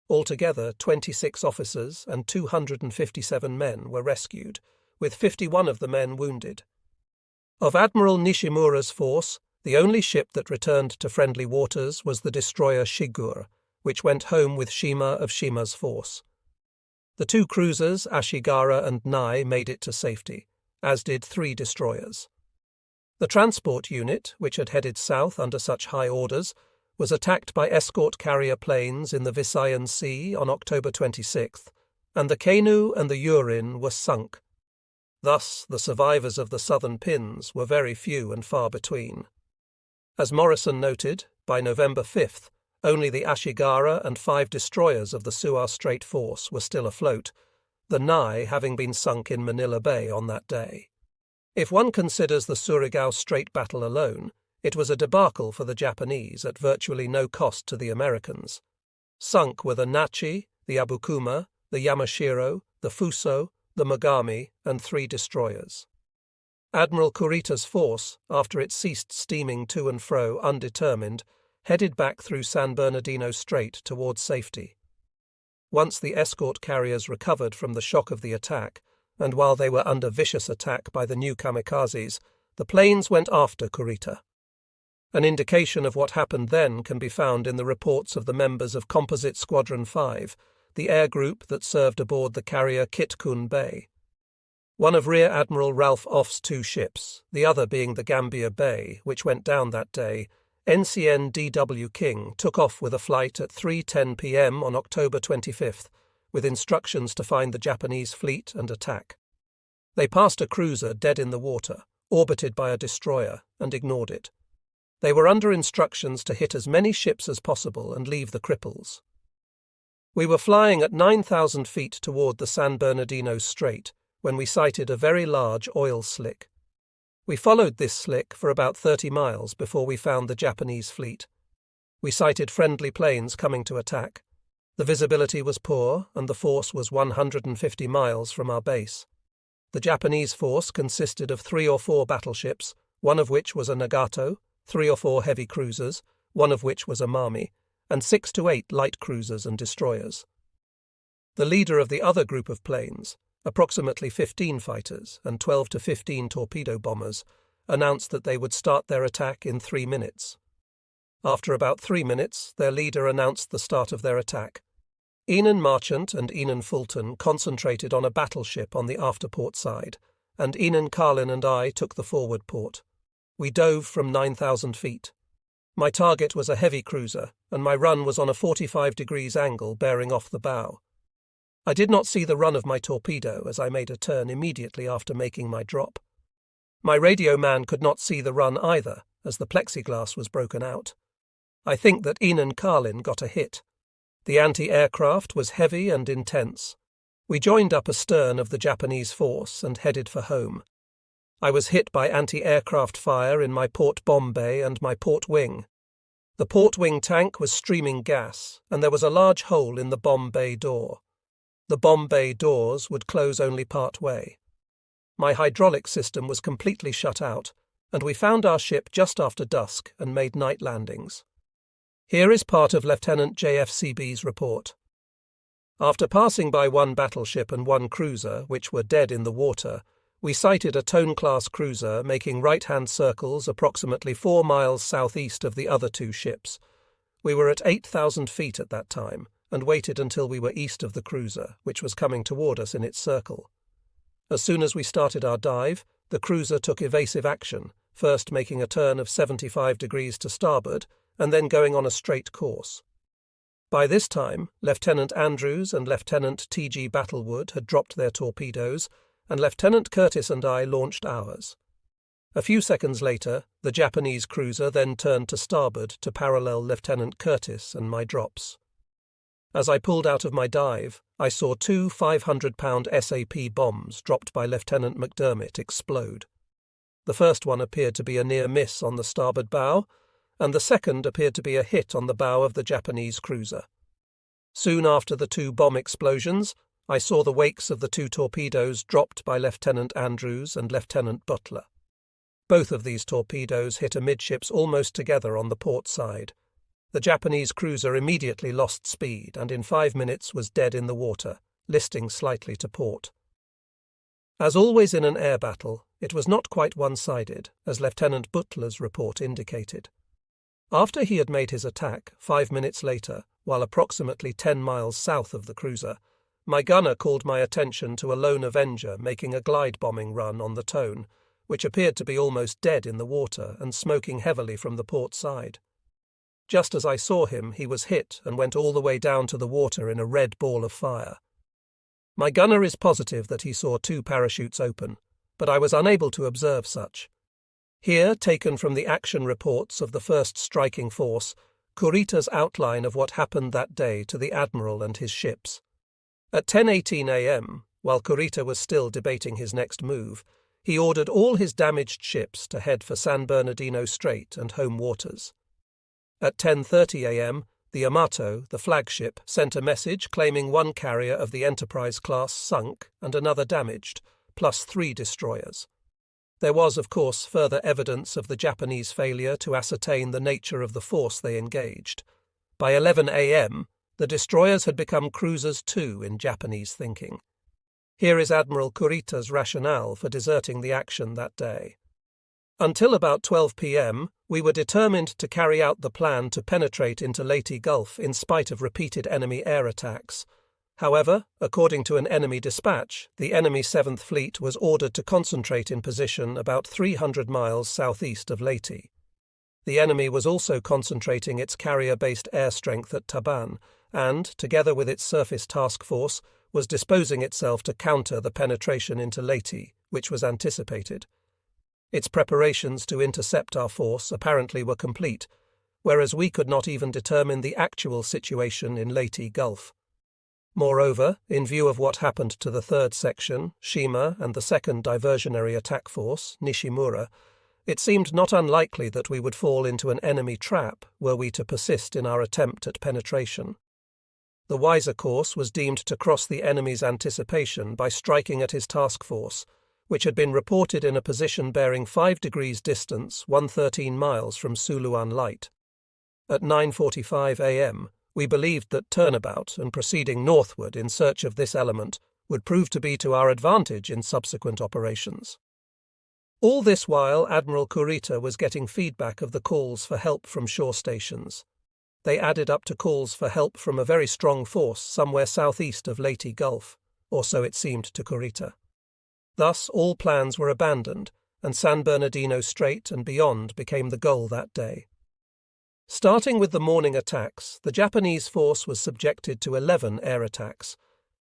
Altogether, 26 officers and 257 men were rescued, with 51 of the men wounded. Of Admiral Nishimura's force, the only ship that returned to friendly waters was the destroyer Shigur, which went home with Shima of Shima's force. The 2 cruisers, Ashigara and Nai, made it to safety, as did 3 destroyers. The transport unit, which had headed south under such high orders, was attacked by escort carrier planes in the Visayan Sea on October 26th, and the Kainu and the Yurin were sunk. Thus, the survivors of the southern Pins were very few and far between. As Morrison noted, by November 5th, only the Ashigara and 5 destroyers of the Suar Strait force were still afloat, the Nai having been sunk in Manila Bay on that day. If one considers the Surigao Strait battle alone, it was a debacle for the Japanese at virtually no cost to the Americans. Sunk were the Nachi, the Abukuma, the Yamashiro, the Fuso, the Mogami, and 3 destroyers. Admiral Kurita's force, after it ceased steaming to and fro undetermined, headed back through San Bernardino Strait towards safety. Once the escort carriers recovered from the shock of the attack, and while they were under vicious attack by the new kamikazes, the planes went after Kurita. An indication of what happened then can be found in the reports of the members of Composite Squadron 5, the air group that served aboard the carrier Kitkun Bay. One of Rear Admiral Ralph Off's 2 ships, the other being the Gambier Bay, which went down that day, NCN D.W. King took off with a flight at 3:10 p.m. on October 25th, with instructions to find the Japanese fleet and attack. They passed a cruiser dead in the water, orbited by a destroyer, and ignored it. They were under instructions to hit as many ships as possible and leave the cripples. We were flying at 9,000 feet toward the San Bernardino Strait when we sighted a very large oil slick. We followed this slick for about 30 miles before we found the Japanese fleet. We sighted friendly planes coming to attack. The visibility was poor, and the force was 150 miles from our base. The Japanese force consisted of 3 or 4 battleships, one of which was a Nagato, 3 or 4 heavy cruisers, one of which was a Mami, and 6 to 8 light cruisers and destroyers. The leader of the other group of planes, approximately 15 fighters and 12 to 15 torpedo bombers, announced that they would start their attack in 3 minutes. After about 3 minutes, their leader announced the start of their attack. Enan Marchant and Enan Fulton concentrated on a battleship on the afterport side, and Enan Carlin and I took the forward port. We dove from 9,000 feet. My target was a heavy cruiser, and my run was on a 45 degrees angle bearing off the bow. I did not see the run of my torpedo as I made a turn immediately after making my drop. My radio man could not see the run either, as the plexiglass was broken out. I think that Enan Carlin got a hit. The anti-aircraft was heavy and intense. We joined up astern of the Japanese force and headed for home. I was hit by anti-aircraft fire in my port bomb bay and my port wing. The port wing tank was streaming gas, and there was a large hole in the bomb bay door. The bomb bay doors would close only part way. My hydraulic system was completely shut out, and we found our ship just after dusk and made night landings. Here is part of Lieutenant JFCB's report. After passing by one battleship and one cruiser, which were dead in the water, we sighted a Tone-class cruiser making right-hand circles approximately 4 miles southeast of the other 2 ships. We were at 8,000 feet at that time, and waited until we were east of the cruiser, which was coming toward us in its circle. As soon as we started our dive, the cruiser took evasive action, first making a turn of 75 degrees to starboard, and then going on a straight course. By this time, Lieutenant Andrews and Lieutenant T.G. Battlewood had dropped their torpedoes, and Lieutenant Curtis and I launched ours. A few seconds later, the Japanese cruiser then turned to starboard to parallel Lieutenant Curtis and my drops. As I pulled out of my dive, I saw 2 500-pound SAP bombs dropped by Lieutenant McDermott explode. The first one appeared to be a near miss on the starboard bow, and the second appeared to be a hit on the bow of the Japanese cruiser. Soon after the 2 bomb explosions, I saw the wakes of the 2 torpedoes dropped by Lieutenant Andrews and Lieutenant Butler. Both of these torpedoes hit amidships almost together on the port side. The Japanese cruiser immediately lost speed and in 5 minutes was dead in the water, listing slightly to port. As always in an air battle, it was not quite one-sided, as Lieutenant Butler's report indicated. After he had made his attack, 5 minutes later, while approximately 10 miles south of the cruiser, my gunner called my attention to a lone Avenger making a glide-bombing run on the Tone, which appeared to be almost dead in the water and smoking heavily from the port side. Just as I saw him, he was hit and went all the way down to the water in a red ball of fire. My gunner is positive that he saw 2 parachutes open, but I was unable to observe such. Here, taken from the action reports of the 1st Striking Force, Kurita's outline of what happened that day to the Admiral and his ships. At 10:18 a.m., while Kurita was still debating his next move, he ordered all his damaged ships to head for San Bernardino Strait and home waters. At 10:30 a.m., the Yamato, the flagship, sent a message claiming 1 carrier of the Enterprise class sunk and another damaged, plus 3 destroyers. There was, of course, further evidence of the Japanese failure to ascertain the nature of the force they engaged. By 11 a.m., the destroyers had become cruisers too in Japanese thinking. Here is Admiral Kurita's rationale for deserting the action that day. Until about 12 p.m., we were determined to carry out the plan to penetrate into Leyte Gulf in spite of repeated enemy air attacks. However, according to an enemy dispatch, the enemy 7th Fleet was ordered to concentrate in position about 300 miles southeast of Leyte. The enemy was also concentrating its carrier-based air strength at Taban and, together with its surface task force, was disposing itself to counter the penetration into Leyte, which was anticipated. Its preparations to intercept our force apparently were complete, whereas we could not even determine the actual situation in Leyte Gulf. Moreover, in view of what happened to the 3rd Section, Shima, and the 2nd Diversionary Attack Force, Nishimura, it seemed not unlikely that we would fall into an enemy trap were we to persist in our attempt at penetration. The wiser course was deemed to cross the enemy's anticipation by striking at his task force, which had been reported in a position bearing 5 degrees distance 113 miles from Suluan Light. At 9:45 a.m., We believed that turnabout and proceeding northward in search of this element would prove to be to our advantage in subsequent operations. All this while, Admiral Kurita was getting feedback of the calls for help from shore stations. They added up to calls for help from a very strong force somewhere southeast of Leyte Gulf, or so it seemed to Kurita. Thus, all plans were abandoned, and San Bernardino Strait and beyond became the goal that day. Starting with the morning attacks, the Japanese force was subjected to 11 air attacks.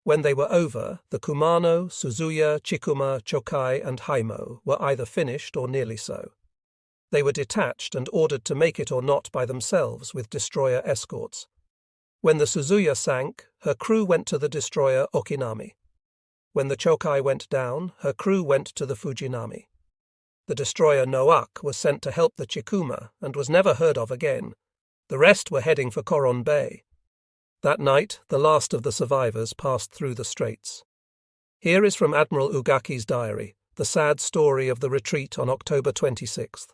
When they were over, the Kumano, Suzuya, Chikuma, Chokai, and Haimo were either finished or nearly so. They were detached and ordered to make it or not by themselves with destroyer escorts. When the Suzuya sank, her crew went to the destroyer Okinami. When the Chokai went down, her crew went to the Fujinami. The destroyer Noak was sent to help the Chikuma and was never heard of again. The rest were heading for Coron Bay. That night, the last of the survivors passed through the straits. Here is from Admiral Ugaki's diary, the sad story of the retreat on October 26th.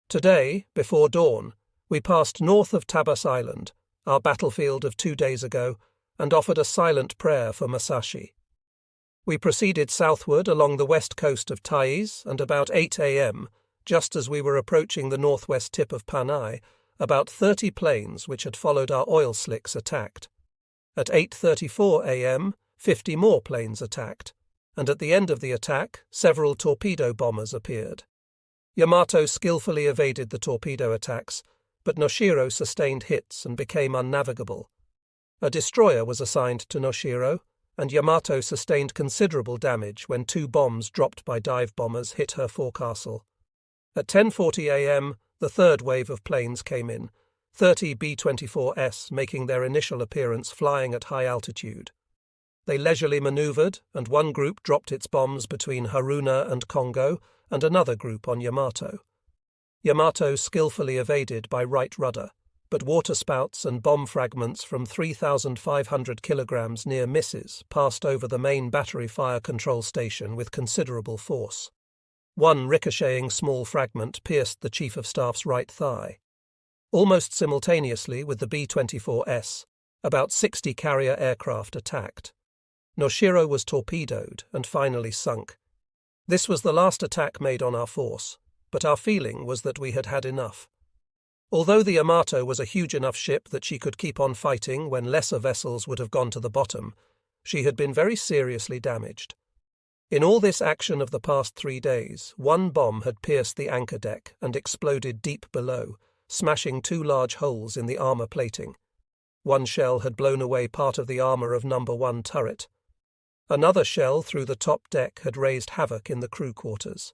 Today, before dawn, we passed north of Tabas Island, our battlefield of 2 days ago, and offered a silent prayer for Masashi. We proceeded southward along the west coast of Thais, and about 8 a.m., just as we were approaching the northwest tip of Panay, about 30 planes which had followed our oil slicks attacked. At 8:34 a.m., 50 more planes attacked, and at the end of the attack, several torpedo bombers appeared. Yamato skillfully evaded the torpedo attacks, but Noshiro sustained hits and became unnavigable. A destroyer was assigned to Noshiro, and Yamato sustained considerable damage when 2 bombs dropped by dive bombers hit her forecastle. At 10:40 a.m., the third wave of planes came in, 30 B-24S making their initial appearance flying at high altitude. They leisurely manoeuvred, and one group dropped its bombs between Haruna and Kongo, and another group on Yamato. Yamato skillfully evaded by right rudder, but waterspouts and bomb fragments from 3,500 kilograms near misses passed over the main battery fire control station with considerable force. One ricocheting small fragment pierced the Chief of Staff's right thigh. Almost simultaneously with the B-24S, about 60 carrier aircraft attacked. Noshiro was torpedoed and finally sunk. This was the last attack made on our force, but our feeling was that we had had enough. Although the Yamato was a huge enough ship that she could keep on fighting when lesser vessels would have gone to the bottom, she had been very seriously damaged. In all this action of the past 3 days, one bomb had pierced the anchor deck and exploded deep below, smashing 2 large holes in the armour plating. One shell had blown away part of the armour of No. 1 turret. Another shell through the top deck had raised havoc in the crew quarters.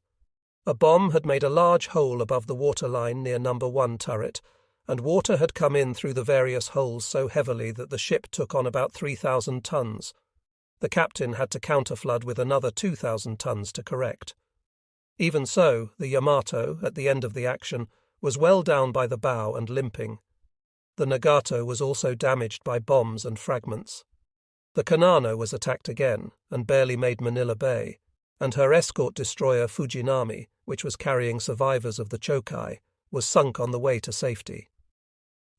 A bomb had made a large hole above the waterline near No. 1 turret, and water had come in through the various holes so heavily that the ship took on about 3,000 tons. The captain had to counterflood with another 2,000 tons to correct. Even so, the Yamato, at the end of the action, was well down by the bow and limping. The Nagato was also damaged by bombs and fragments. The Kanano was attacked again and barely made Manila Bay, and her escort destroyer Fujinami, which was carrying survivors of the Chokai, was sunk on the way to safety.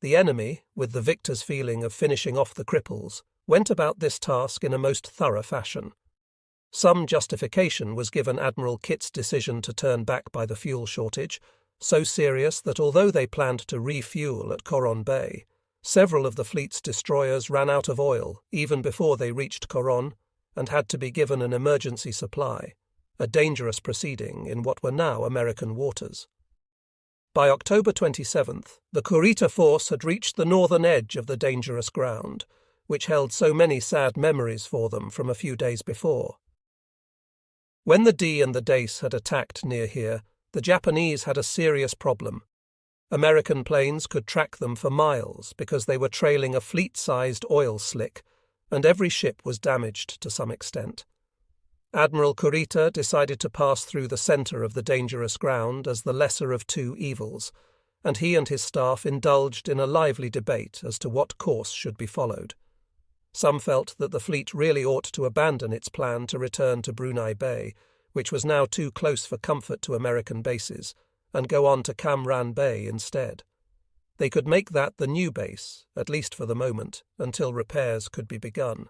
The enemy, with the victor's feeling of finishing off the cripples, went about this task in a most thorough fashion. Some justification was given Admiral Kitt's decision to turn back by the fuel shortage, so serious that although they planned to refuel at Coron Bay, several of the fleet's destroyers ran out of oil even before they reached Coron and had to be given an emergency supply, a dangerous proceeding in what were now American waters. By October 27th, the Kurita force had reached the northern edge of the dangerous ground, which held so many sad memories for them from a few days before. When the D and the Dace had attacked near here, the Japanese had a serious problem. American planes could track them for miles because they were trailing a fleet-sized oil slick, and every ship was damaged to some extent. Admiral Kurita decided to pass through the centre of the dangerous ground as the lesser of 2 evils, and he and his staff indulged in a lively debate as to what course should be followed. Some felt that the fleet really ought to abandon its plan to return to Brunei Bay, which was now too close for comfort to American bases, and go on to Cam Ranh Bay instead. They could make that the new base, at least for the moment, until repairs could be begun.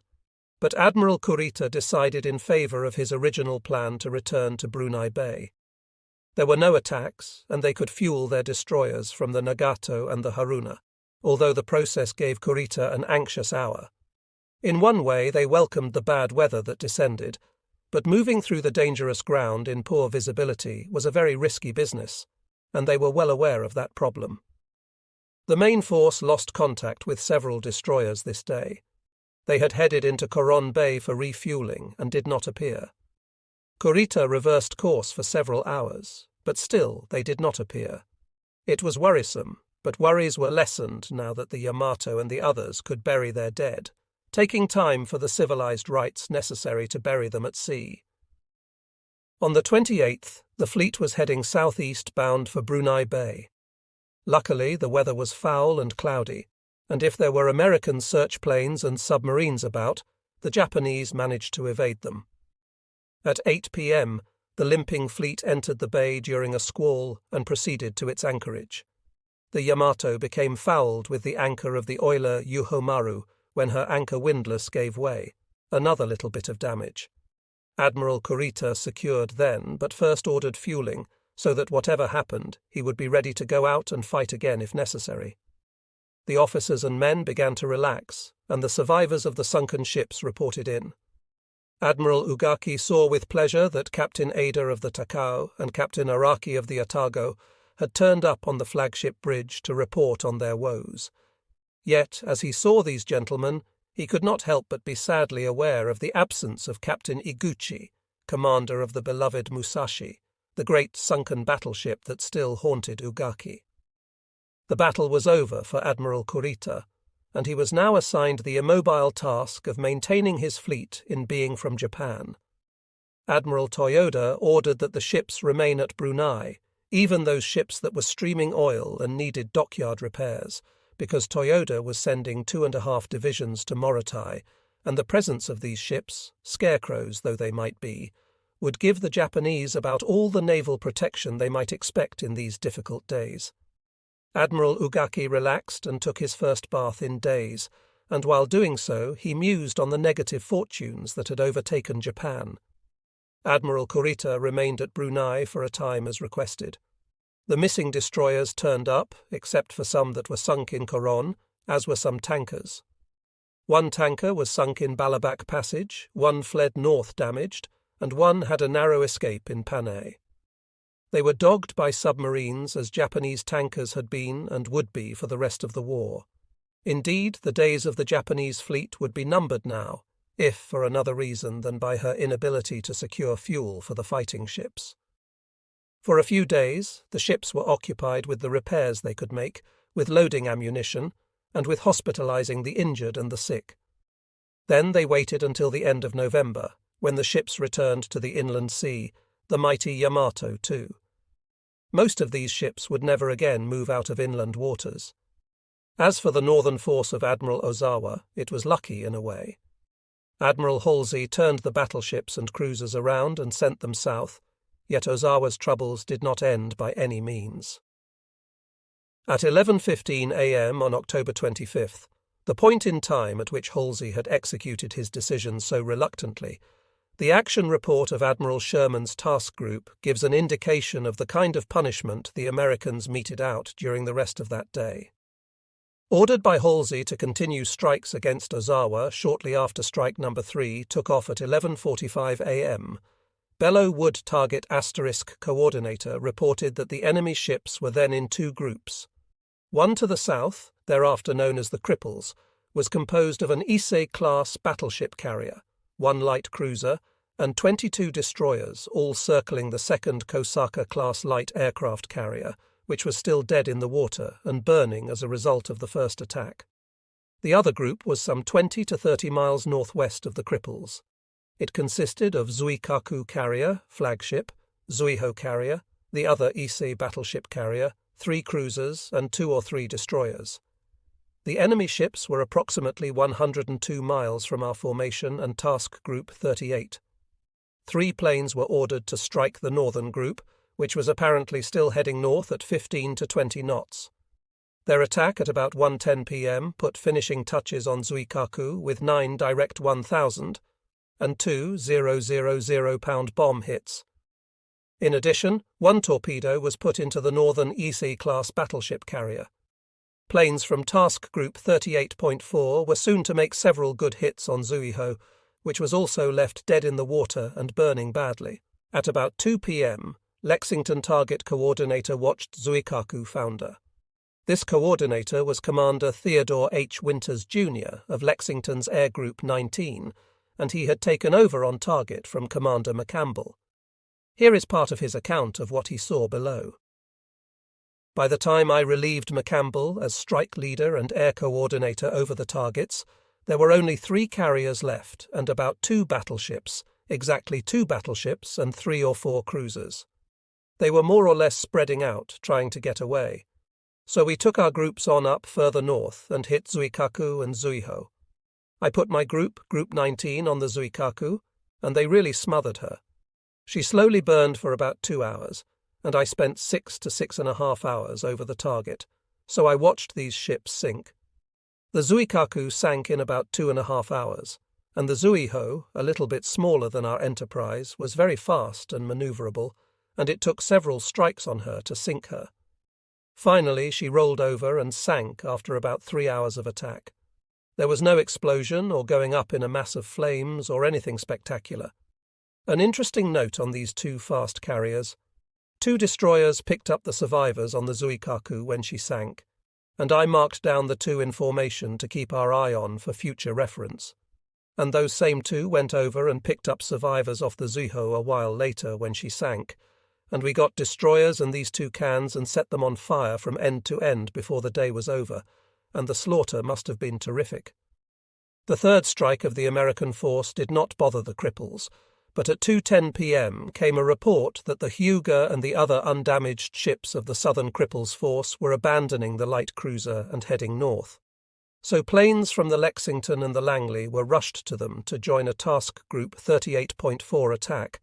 But Admiral Kurita decided in favour of his original plan to return to Brunei Bay. There were no attacks, and they could fuel their destroyers from the Nagato and the Haruna, although the process gave Kurita an anxious hour. In one way they welcomed the bad weather that descended, but moving through the dangerous ground in poor visibility was a very risky business, and they were well aware of that problem. The main force lost contact with several destroyers this day. They had headed into Coron Bay for refuelling and did not appear. Kurita reversed course for several hours, but still they did not appear. It was worrisome, but worries were lessened now that the Yamato and the others could bury their dead, taking time for the civilized rites necessary to bury them at sea. On the 28th, the fleet was heading southeast bound for Brunei Bay. Luckily, the weather was foul and cloudy, and if there were American search planes and submarines about, the Japanese managed to evade them. At 8 p.m., the limping fleet entered the bay during a squall and proceeded to its anchorage. The Yamato became fouled with the anchor of the oiler Yuhomaru when her anchor windlass gave way, another little bit of damage. Admiral Kurita secured then, but first ordered fueling, so that whatever happened, he would be ready to go out and fight again if necessary. The officers and men began to relax, and the survivors of the sunken ships reported in. Admiral Ugaki saw with pleasure that Captain Ada of the Takao and Captain Araki of the Otago had turned up on the flagship bridge to report on their woes. Yet, as he saw these gentlemen, he could not help but be sadly aware of the absence of Captain Iguchi, commander of the beloved Musashi, the great sunken battleship that still haunted Ugaki. The battle was over for Admiral Kurita, and he was now assigned the immobile task of maintaining his fleet in being from Japan. Admiral Toyoda ordered that the ships remain at Brunei, even those ships that were streaming oil and needed dockyard repairs, because Toyoda was sending 2.5 divisions to Morotai, and the presence of these ships, scarecrows though they might be, would give the Japanese about all the naval protection they might expect in these difficult days. Admiral Ugaki relaxed and took his first bath in days, and while doing so he mused on the negative fortunes that had overtaken Japan. Admiral Kurita remained at Brunei for a time as requested. The missing destroyers turned up, except for some that were sunk in Coron, as were some tankers. One tanker was sunk in Balabac Passage, one fled north damaged, and one had a narrow escape in Panay. They were dogged by submarines as Japanese tankers had been and would be for the rest of the war. Indeed, the days of the Japanese fleet would be numbered now, if for another reason than by her inability to secure fuel for the fighting ships. For a few days, the ships were occupied with the repairs they could make, with loading ammunition, and with hospitalizing the injured and the sick. Then they waited until the end of November, when the ships returned to the inland sea, the mighty Yamato too. Most of these ships would never again move out of inland waters. As for the northern force of Admiral Ozawa, it was lucky in a way. Admiral Halsey turned the battleships and cruisers around and sent them south, yet Ozawa's troubles did not end by any means. At 11:15 a.m. on October 25th, the point in time at which Halsey had executed his decision so reluctantly, the action report of Admiral Sherman's task group gives an indication of the kind of punishment the Americans meted out during the rest of that day. Ordered by Halsey to continue strikes against Ozawa shortly after strike number 3 took off at 11:45 a.m., Belleau Wood Target * Coordinator reported that the enemy ships were then in 2 groups. One to the south, thereafter known as the Cripples, was composed of an Issei-class battleship carrier, 1 light cruiser, and 22 destroyers, all circling the second Kosaka-class light aircraft carrier, which was still dead in the water and burning as a result of the first attack. The other group was some 20 to 30 miles northwest of the Cripples. It consisted of Zuikaku carrier, flagship, Zuiho carrier, the other Issei battleship carrier, 3 cruisers, and 2 or 3 destroyers. The enemy ships were approximately 102 miles from our formation and task group 38. 3 planes were ordered to strike the northern group, which was apparently still heading north at 15 to 20 knots. Their attack at about 1:10 p.m. put finishing touches on Zuikaku with 9 direct 1,000 and 2 000-pound bomb hits. In addition, 1 torpedo was put into the northern EC-class battleship carrier. Planes from Task Group 38.4 were soon to make several good hits on Zuiho, which was also left dead in the water and burning badly. At about 2 p.m., Lexington Target Coordinator watched Zuikaku founder. This coordinator was Commander Theodore H. Winters, Jr. of Lexington's Air Group 19, and he had taken over on target from Commander McCampbell. Here is part of his account of what he saw below. By the time I relieved McCampbell as strike leader and air coordinator over the targets, there were only 3 carriers left and about 2 battleships, exactly 2 battleships and 3 or 4 cruisers. They were more or less spreading out, trying to get away. So we took our groups on up further north and hit Zuikaku and Zuiho. I put my group, Group 19, on the Zuikaku, and they really smothered her. She slowly burned for about 2 hours, and I spent 6 to 6.5 hours over the target, so I watched these ships sink. The Zuikaku sank in about 2.5 hours, and the Zuiho, a little bit smaller than our Enterprise, was very fast and manoeuvrable, and it took several strikes on her to sink her. Finally, she rolled over and sank after about 3 hours of attack. There was no explosion or going up in a mass of flames or anything spectacular. An interesting note on these 2 fast carriers. 2 destroyers picked up the survivors on the Zuikaku when she sank, and I marked down the 2 in formation to keep our eye on for future reference. And those same 2 went over and picked up survivors off the Zuiho a while later when she sank, and we got destroyers and these 2 cans and set them on fire from end to end before the day was over, and the slaughter must have been terrific. The third strike of the American force did not bother the cripples, but at 2:10 p.m. came a report that the Hyuga and the other undamaged ships of the Southern Cripples force were abandoning the light cruiser and heading north. So planes from the Lexington and the Langley were rushed to them to join a Task Group 38.4 attack,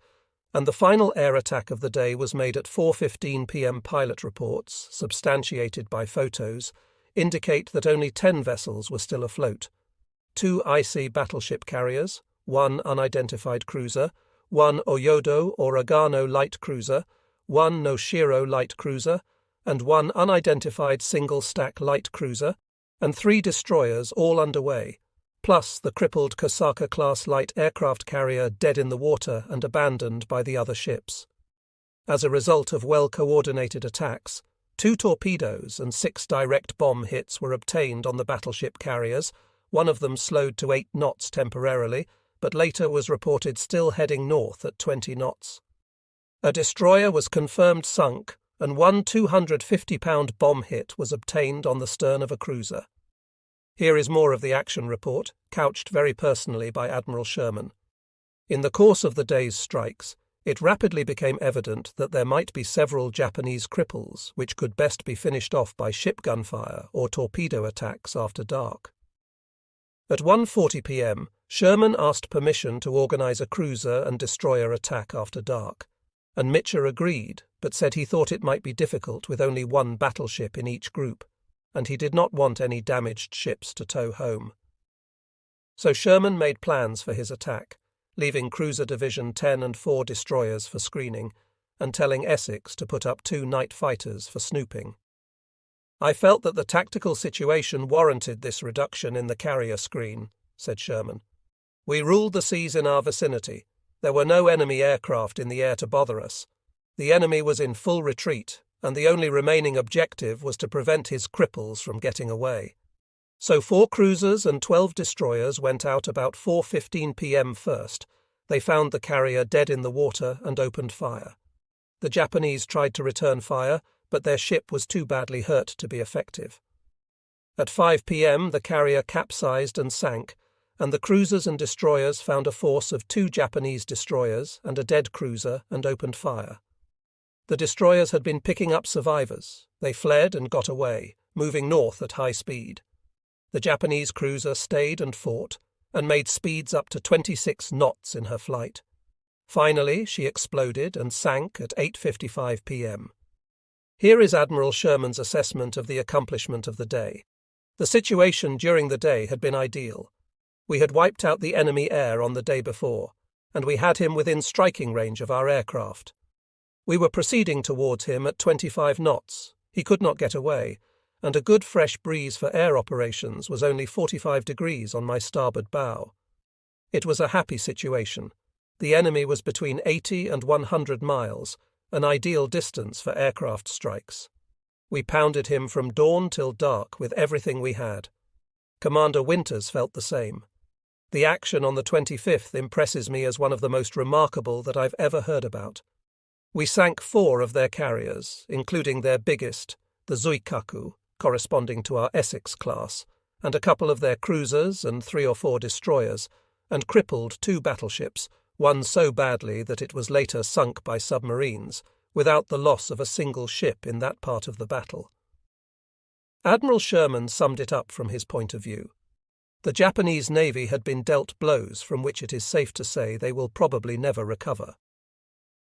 and the final air attack of the day was made at 4:15 p.m. Pilot reports, substantiated by photos, indicate that only 10 vessels were still afloat. 2 IC battleship carriers, 1 unidentified cruiser, 1 Oyodo or Agano light cruiser, 1 Noshiro light cruiser, and 1 unidentified single-stack light cruiser, and 3 destroyers all underway, plus the crippled Kosaka-class light aircraft carrier dead in the water and abandoned by the other ships. As a result of well-coordinated attacks, 2 torpedoes and 6 direct bomb hits were obtained on the battleship carriers, one of them slowed to 8 knots temporarily, but later was reported still heading north at 20 knots. A destroyer was confirmed sunk, and 1 250-pound bomb hit was obtained on the stern of a cruiser. Here is more of the action report, couched very personally by Admiral Sherman. In the course of the day's strikes, it rapidly became evident that there might be several Japanese cripples which could best be finished off by ship gunfire or torpedo attacks after dark. At 1:40 p.m., Sherman asked permission to organize a cruiser and destroyer attack after dark, and Mitcher agreed, but said he thought it might be difficult with only 1 battleship in each group, and he did not want any damaged ships to tow home. So Sherman made plans for his attack, leaving Cruiser Division 10 and 4 destroyers for screening, and telling Essex to put up 2 night fighters for snooping. "I felt that the tactical situation warranted this reduction in the carrier screen," said Sherman. "We ruled the seas in our vicinity. There were no enemy aircraft in the air to bother us. The enemy was in full retreat, and the only remaining objective was to prevent his cripples from getting away. So 4 cruisers and 12 destroyers went out about 4:15 p.m. first. They found the carrier dead in the water and opened fire. The Japanese tried to return fire, but their ship was too badly hurt to be effective. At 5 p.m. the carrier capsized and sank, and the cruisers and destroyers found a force of 2 Japanese destroyers and a dead cruiser and opened fire. The destroyers had been picking up survivors. They fled and got away, moving north at high speed. The Japanese cruiser stayed and fought, and made speeds up to 26 knots in her flight. Finally, she exploded and sank at 8:55 p.m. Here is Admiral Sherman's assessment of the accomplishment of the day. The situation during the day had been ideal. We had wiped out the enemy air on the day before, and we had him within striking range of our aircraft. We were proceeding towards him at 25 knots. He could not get away, and a good fresh breeze for air operations was only 45 degrees on my starboard bow. It was a happy situation. The enemy was between 80 and 100 miles, an ideal distance for aircraft strikes. We pounded him from dawn till dark with everything we had. Commander Winters felt the same. The action on the 25th impresses me as one of the most remarkable that I've ever heard about. We sank 4 of their carriers, including their biggest, the Zuikaku, corresponding to our Essex class, and a couple of their cruisers and 3 or 4 destroyers, and crippled 2 battleships, one so badly that it was later sunk by submarines, without the loss of a single ship in that part of the battle. Admiral Sherman summed it up from his point of view. The Japanese Navy had been dealt blows from which it is safe to say they will probably never recover.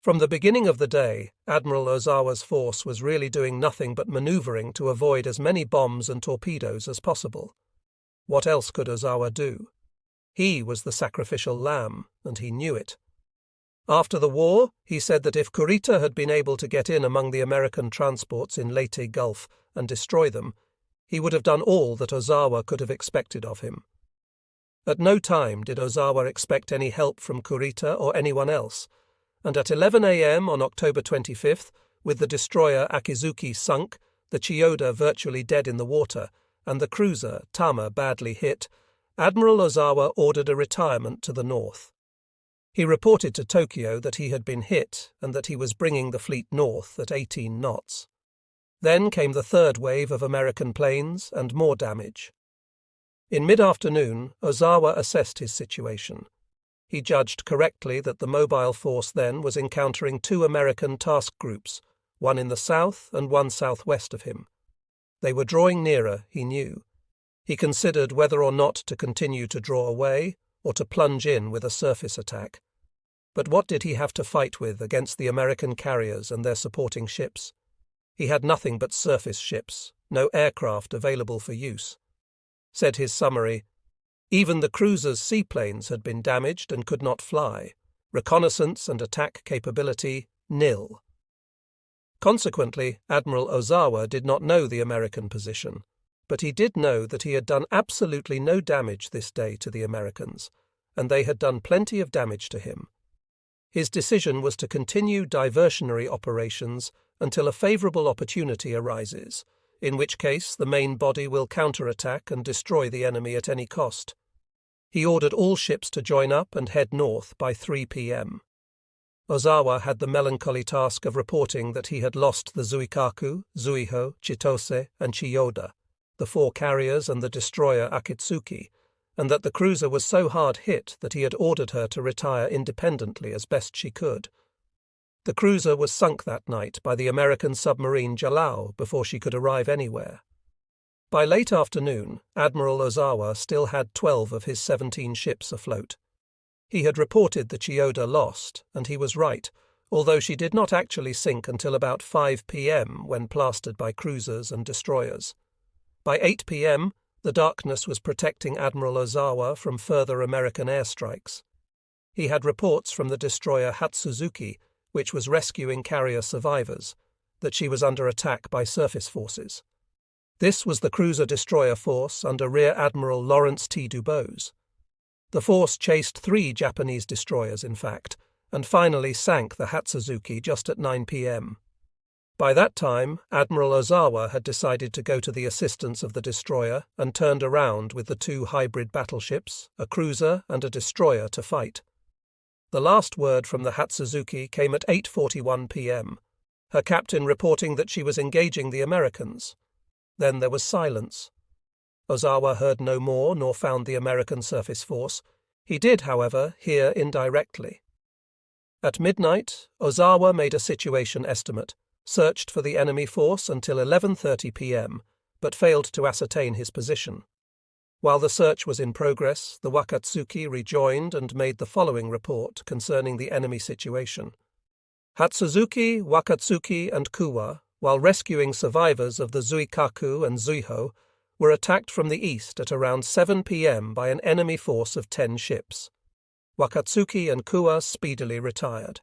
From the beginning of the day, Admiral Ozawa's force was really doing nothing but manoeuvring to avoid as many bombs and torpedoes as possible. What else could Ozawa do? He was the sacrificial lamb, and he knew it. After the war, he said that if Kurita had been able to get in among the American transports in Leyte Gulf and destroy them, he would have done all that Ozawa could have expected of him. At no time did Ozawa expect any help from Kurita or anyone else, and at 11 a.m. on October 25th, with the destroyer Akizuki sunk, the Chiyoda virtually dead in the water, and the cruiser Tama badly hit, Admiral Ozawa ordered a retirement to the north. He reported to Tokyo that he had been hit and that he was bringing the fleet north at 18 knots. Then came the third wave of American planes and more damage. In mid-afternoon, Ozawa assessed his situation. He judged correctly that the mobile force then was encountering 2 American task groups, one in the south and one southwest of him. They were drawing nearer, he knew. He considered whether or not to continue to draw away or to plunge in with a surface attack. But what did he have to fight with against the American carriers and their supporting ships? He had nothing but surface ships, no aircraft available for use. Said his summary, even the cruisers' seaplanes had been damaged and could not fly. Reconnaissance and attack capability, nil. Consequently, Admiral Ozawa did not know the American position, but he did know that he had done absolutely no damage this day to the Americans, and they had done plenty of damage to him. His decision was to continue diversionary operations until a favourable opportunity arises, in which case the main body will counterattack and destroy the enemy at any cost. He ordered all ships to join up and head north by 3 p.m. Ozawa had the melancholy task of reporting that he had lost the Zuikaku, Zuiho, Chitose, and Chiyoda, the 4 carriers and the destroyer Akitsuki, and that the cruiser was so hard hit that he had ordered her to retire independently as best she could. The cruiser was sunk that night by the American submarine Jalao before she could arrive anywhere. By late afternoon, Admiral Ozawa still had 12 of his 17 ships afloat. He had reported the Chiyoda lost, and he was right, although she did not actually sink until about 5 p.m. when plastered by cruisers and destroyers. By 8 p.m., the darkness was protecting Admiral Ozawa from further American airstrikes. He had reports from the destroyer Hatsuzuki, which was rescuing carrier survivors, that she was under attack by surface forces. This was the cruiser-destroyer force under Rear Admiral Lawrence T. Dubose. The force chased 3 Japanese destroyers, in fact, and finally sank the Hatsuzuki just at 9 p.m. By that time, Admiral Ozawa had decided to go to the assistance of the destroyer and turned around with the 2 hybrid battleships, a cruiser and a destroyer, to fight. The last word from the Hatsuzuki came at 8:41 p.m., her captain reporting that she was engaging the Americans. Then there was silence. Ozawa heard no more nor found the American surface force. He did, however, hear indirectly. At midnight, Ozawa made a situation estimate, searched for the enemy force until 11:30 p.m., but failed to ascertain his position. While the search was in progress, the Wakatsuki rejoined and made the following report concerning the enemy situation. Hatsuzuki, Wakatsuki, and Kuwa while rescuing survivors of the Zuikaku and Zuiho, were attacked from the east at around 7 p.m. by an enemy force of 10 ships. Wakatsuki and Kuwa speedily retired.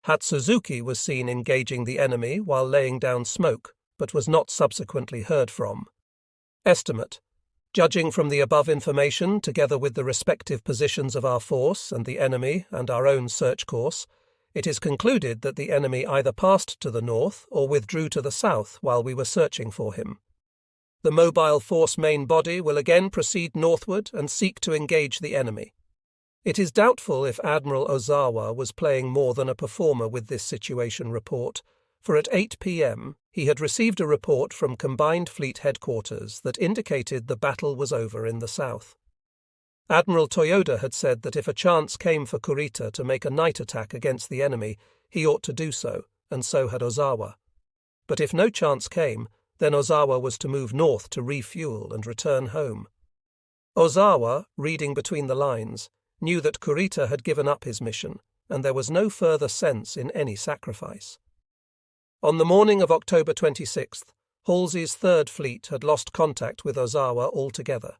Hatsuzuki was seen engaging the enemy while laying down smoke, but was not subsequently heard from. Estimate: judging from the above information, together with the respective positions of our force and the enemy and our own search course, it is concluded that the enemy either passed to the north or withdrew to the south while we were searching for him. The mobile force main body will again proceed northward and seek to engage the enemy. It is doubtful if Admiral Ozawa was playing more than a performer with this situation report, for at 8 p.m. he had received a report from Combined Fleet Headquarters that indicated the battle was over in the south. Admiral Toyoda had said that if a chance came for Kurita to make a night attack against the enemy, he ought to do so, and so had Ozawa. But if no chance came, then Ozawa was to move north to refuel and return home. Ozawa, reading between the lines, knew that Kurita had given up his mission, and there was no further sense in any sacrifice. On the morning of October 26th, Halsey's Third Fleet had lost contact with Ozawa altogether.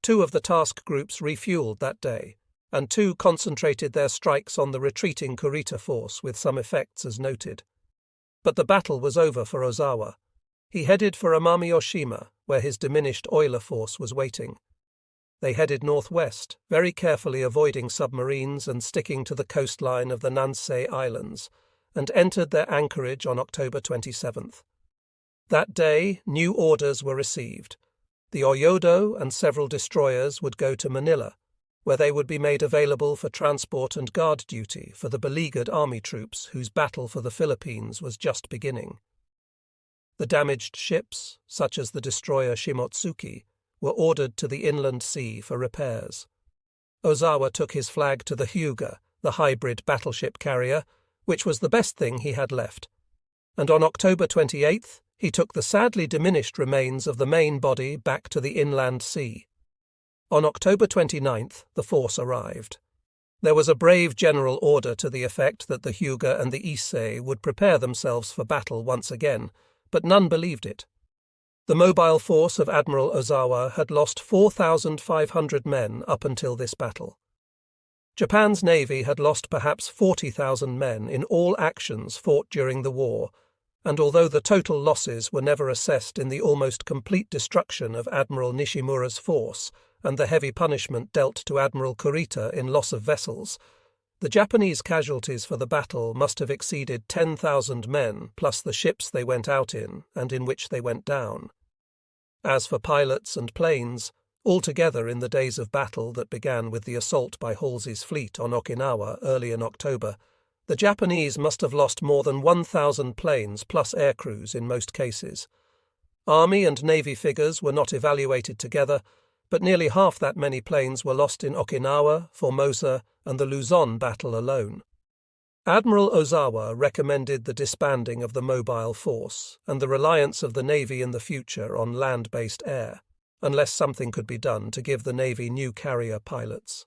2 of the task groups refueled that day, and 2 concentrated their strikes on the retreating Kurita force with some effects as noted. But the battle was over for Ozawa. He headed for Amami-Oshima, where his diminished oiler force was waiting. They headed northwest, very carefully avoiding submarines and sticking to the coastline of the Nansei Islands, and entered their anchorage on October 27th. That day, new orders were received. The Oyodo and several destroyers would go to Manila, where they would be made available for transport and guard duty for the beleaguered army troops whose battle for the Philippines was just beginning. The damaged ships, such as the destroyer Shimotsuki, were ordered to the inland sea for repairs. Ozawa took his flag to the Hyuga, the hybrid battleship carrier, which was the best thing he had left, and on October 28th he took the sadly diminished remains of the main body back to the inland sea. On October 29th the force arrived. There was a brave general order to the effect that the Hyuga and the Issei would prepare themselves for battle once again, but none believed it. The mobile force of Admiral Ozawa had lost 4,500 men up until this battle. Japan's navy had lost perhaps 40,000 men in all actions fought during the war, and although the total losses were never assessed in the almost complete destruction of Admiral Nishimura's force and the heavy punishment dealt to Admiral Kurita in loss of vessels, the Japanese casualties for the battle must have exceeded 10,000 men plus the ships they went out in and in which they went down. As for pilots and planes, altogether in the days of battle that began with the assault by Halsey's fleet on Okinawa early in October, the Japanese must have lost more than 1,000 planes plus aircrews in most cases. Army and Navy figures were not evaluated together, but nearly half that many planes were lost in Okinawa, Formosa, and the Luzon battle alone. Admiral Ozawa recommended the disbanding of the mobile force and the reliance of the Navy in the future on land-based air, unless something could be done to give the Navy new carrier pilots.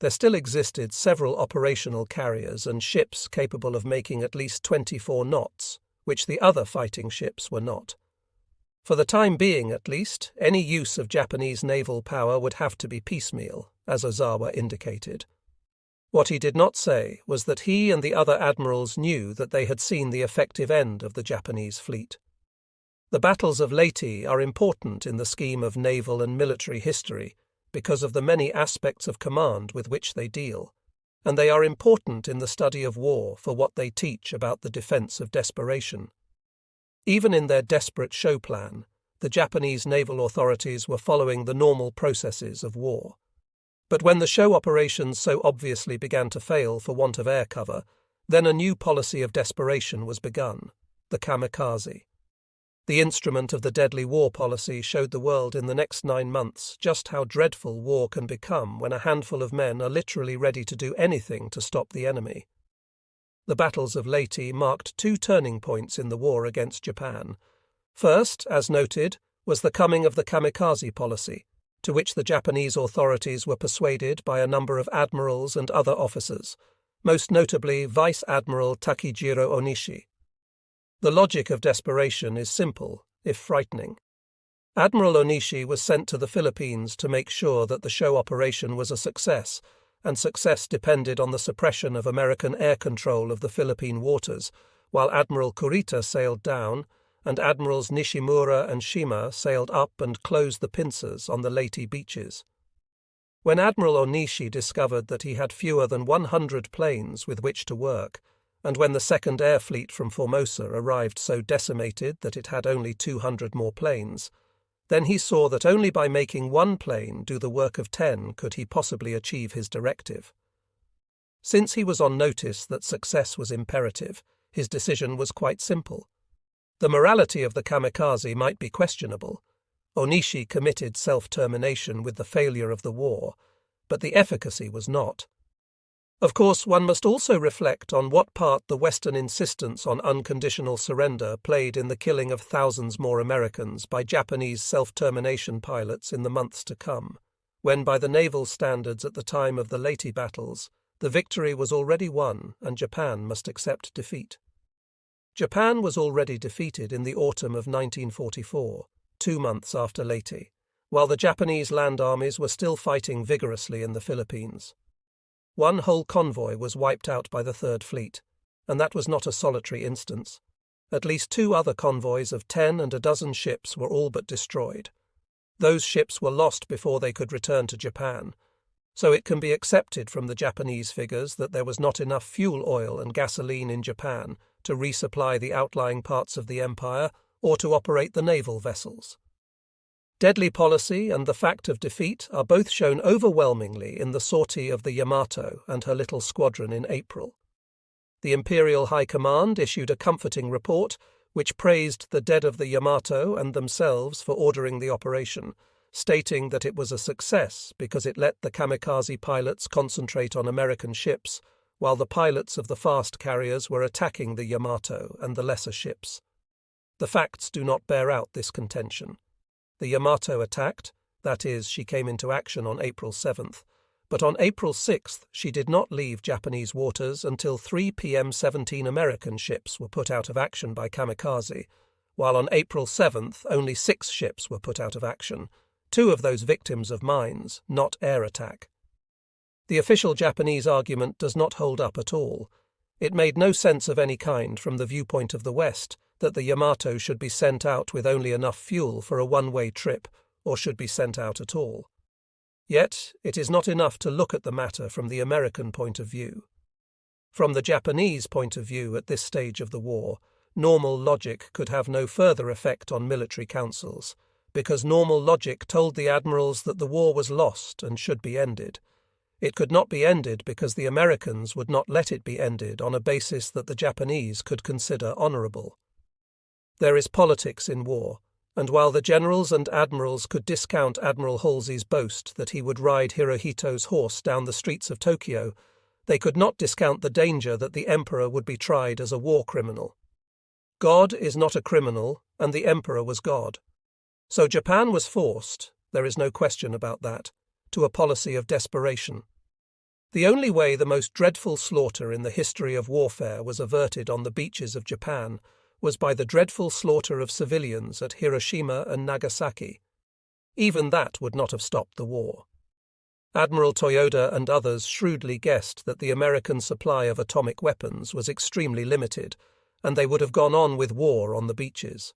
There still existed several operational carriers and ships capable of making at least 24 knots, which the other fighting ships were not. For the time being, at least, any use of Japanese naval power would have to be piecemeal, as Ozawa indicated. What he did not say was that he and the other admirals knew that they had seen the effective end of the Japanese fleet. The battles of Leyte are important in the scheme of naval and military history because of the many aspects of command with which they deal, and they are important in the study of war for what they teach about the defense of desperation. Even in their desperate show plan, the Japanese naval authorities were following the normal processes of war. But when the show operations so obviously began to fail for want of air cover, then a new policy of desperation was begun, the kamikaze. The instrument of the deadly war policy showed the world in the next 9 months just how dreadful war can become when a handful of men are literally ready to do anything to stop the enemy. The battles of Leyte marked 2 turning points in the war against Japan. First, as noted, was the coming of the kamikaze policy, to which the Japanese authorities were persuaded by a number of admirals and other officers, most notably Vice Admiral Takijiro Onishi. The logic of desperation is simple, if frightening. Admiral Onishi was sent to the Philippines to make sure that the show operation was a success, and success depended on the suppression of American air control of the Philippine waters, while Admiral Kurita sailed down, and Admirals Nishimura and Shima sailed up and closed the pincers on the Leyte beaches. When Admiral Onishi discovered that he had fewer than 100 planes with which to work, and when the Second Air Fleet from Formosa arrived so decimated that it had only 200 more planes, then he saw that only by making one plane do the work of 10 could he possibly achieve his directive. Since he was on notice that success was imperative, his decision was quite simple. The morality of the kamikaze might be questionable. Onishi committed self-termination with the failure of the war, but the efficacy was not. Of course, one must also reflect on what part the Western insistence on unconditional surrender played in the killing of thousands more Americans by Japanese self-termination pilots in the months to come, when by the naval standards at the time of the Leyte battles, the victory was already won and Japan must accept defeat. Japan was already defeated in the autumn of 1944, 2 months after Leyte, while the Japanese land armies were still fighting vigorously in the Philippines. One whole convoy was wiped out by the Third Fleet, and that was not a solitary instance. At least 2 other convoys of 10 and a dozen ships were all but destroyed. Those ships were lost before they could return to Japan, so it can be accepted from the Japanese figures that there was not enough fuel oil and gasoline in Japan to resupply the outlying parts of the empire or to operate the naval vessels. Deadly policy and the fact of defeat are both shown overwhelmingly in the sortie of the Yamato and her little squadron in April. The Imperial High Command issued a comforting report which praised the dead of the Yamato and themselves for ordering the operation, stating that it was a success because it let the kamikaze pilots concentrate on American ships, while the pilots of the fast carriers were attacking the Yamato and the lesser ships. The facts do not bear out this contention. The Yamato attacked, that is, she came into action on April 7th, but on April 6th she did not leave Japanese waters until 3 p.m. 17 American ships were put out of action by kamikaze, while on April 7th only 6 ships were put out of action, 2 of those victims of mines, not air attack. The official Japanese argument does not hold up at all. It made no sense of any kind from the viewpoint of the West that the Yamato should be sent out with only enough fuel for a one-way trip, or should be sent out at all. Yet, it is not enough to look at the matter from the American point of view. From the Japanese point of view at this stage of the war, normal logic could have no further effect on military councils, because normal logic told the admirals that the war was lost and should be ended. It could not be ended because the Americans would not let it be ended on a basis that the Japanese could consider honourable. There is politics in war, and while the generals and admirals could discount Admiral Halsey's boast that he would ride Hirohito's horse down the streets of Tokyo, they could not discount the danger that the emperor would be tried as a war criminal. God is not a criminal, and the emperor was God. So Japan was forced, there is no question about that, to a policy of desperation. The only way the most dreadful slaughter in the history of warfare was averted on the beaches of Japan was by the dreadful slaughter of civilians at Hiroshima and Nagasaki. Even that would not have stopped the war. Admiral Toyoda and others shrewdly guessed that the American supply of atomic weapons was extremely limited, and they would have gone on with war on the beaches.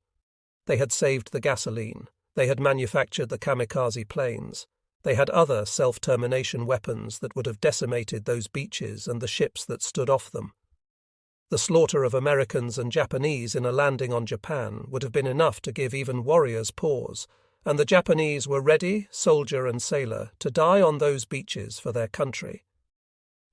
They had saved the gasoline, they had manufactured the kamikaze planes, they had other self-termination weapons that would have decimated those beaches and the ships that stood off them. The slaughter of Americans and Japanese in a landing on Japan would have been enough to give even warriors pause, and the Japanese were ready, soldier and sailor, to die on those beaches for their country.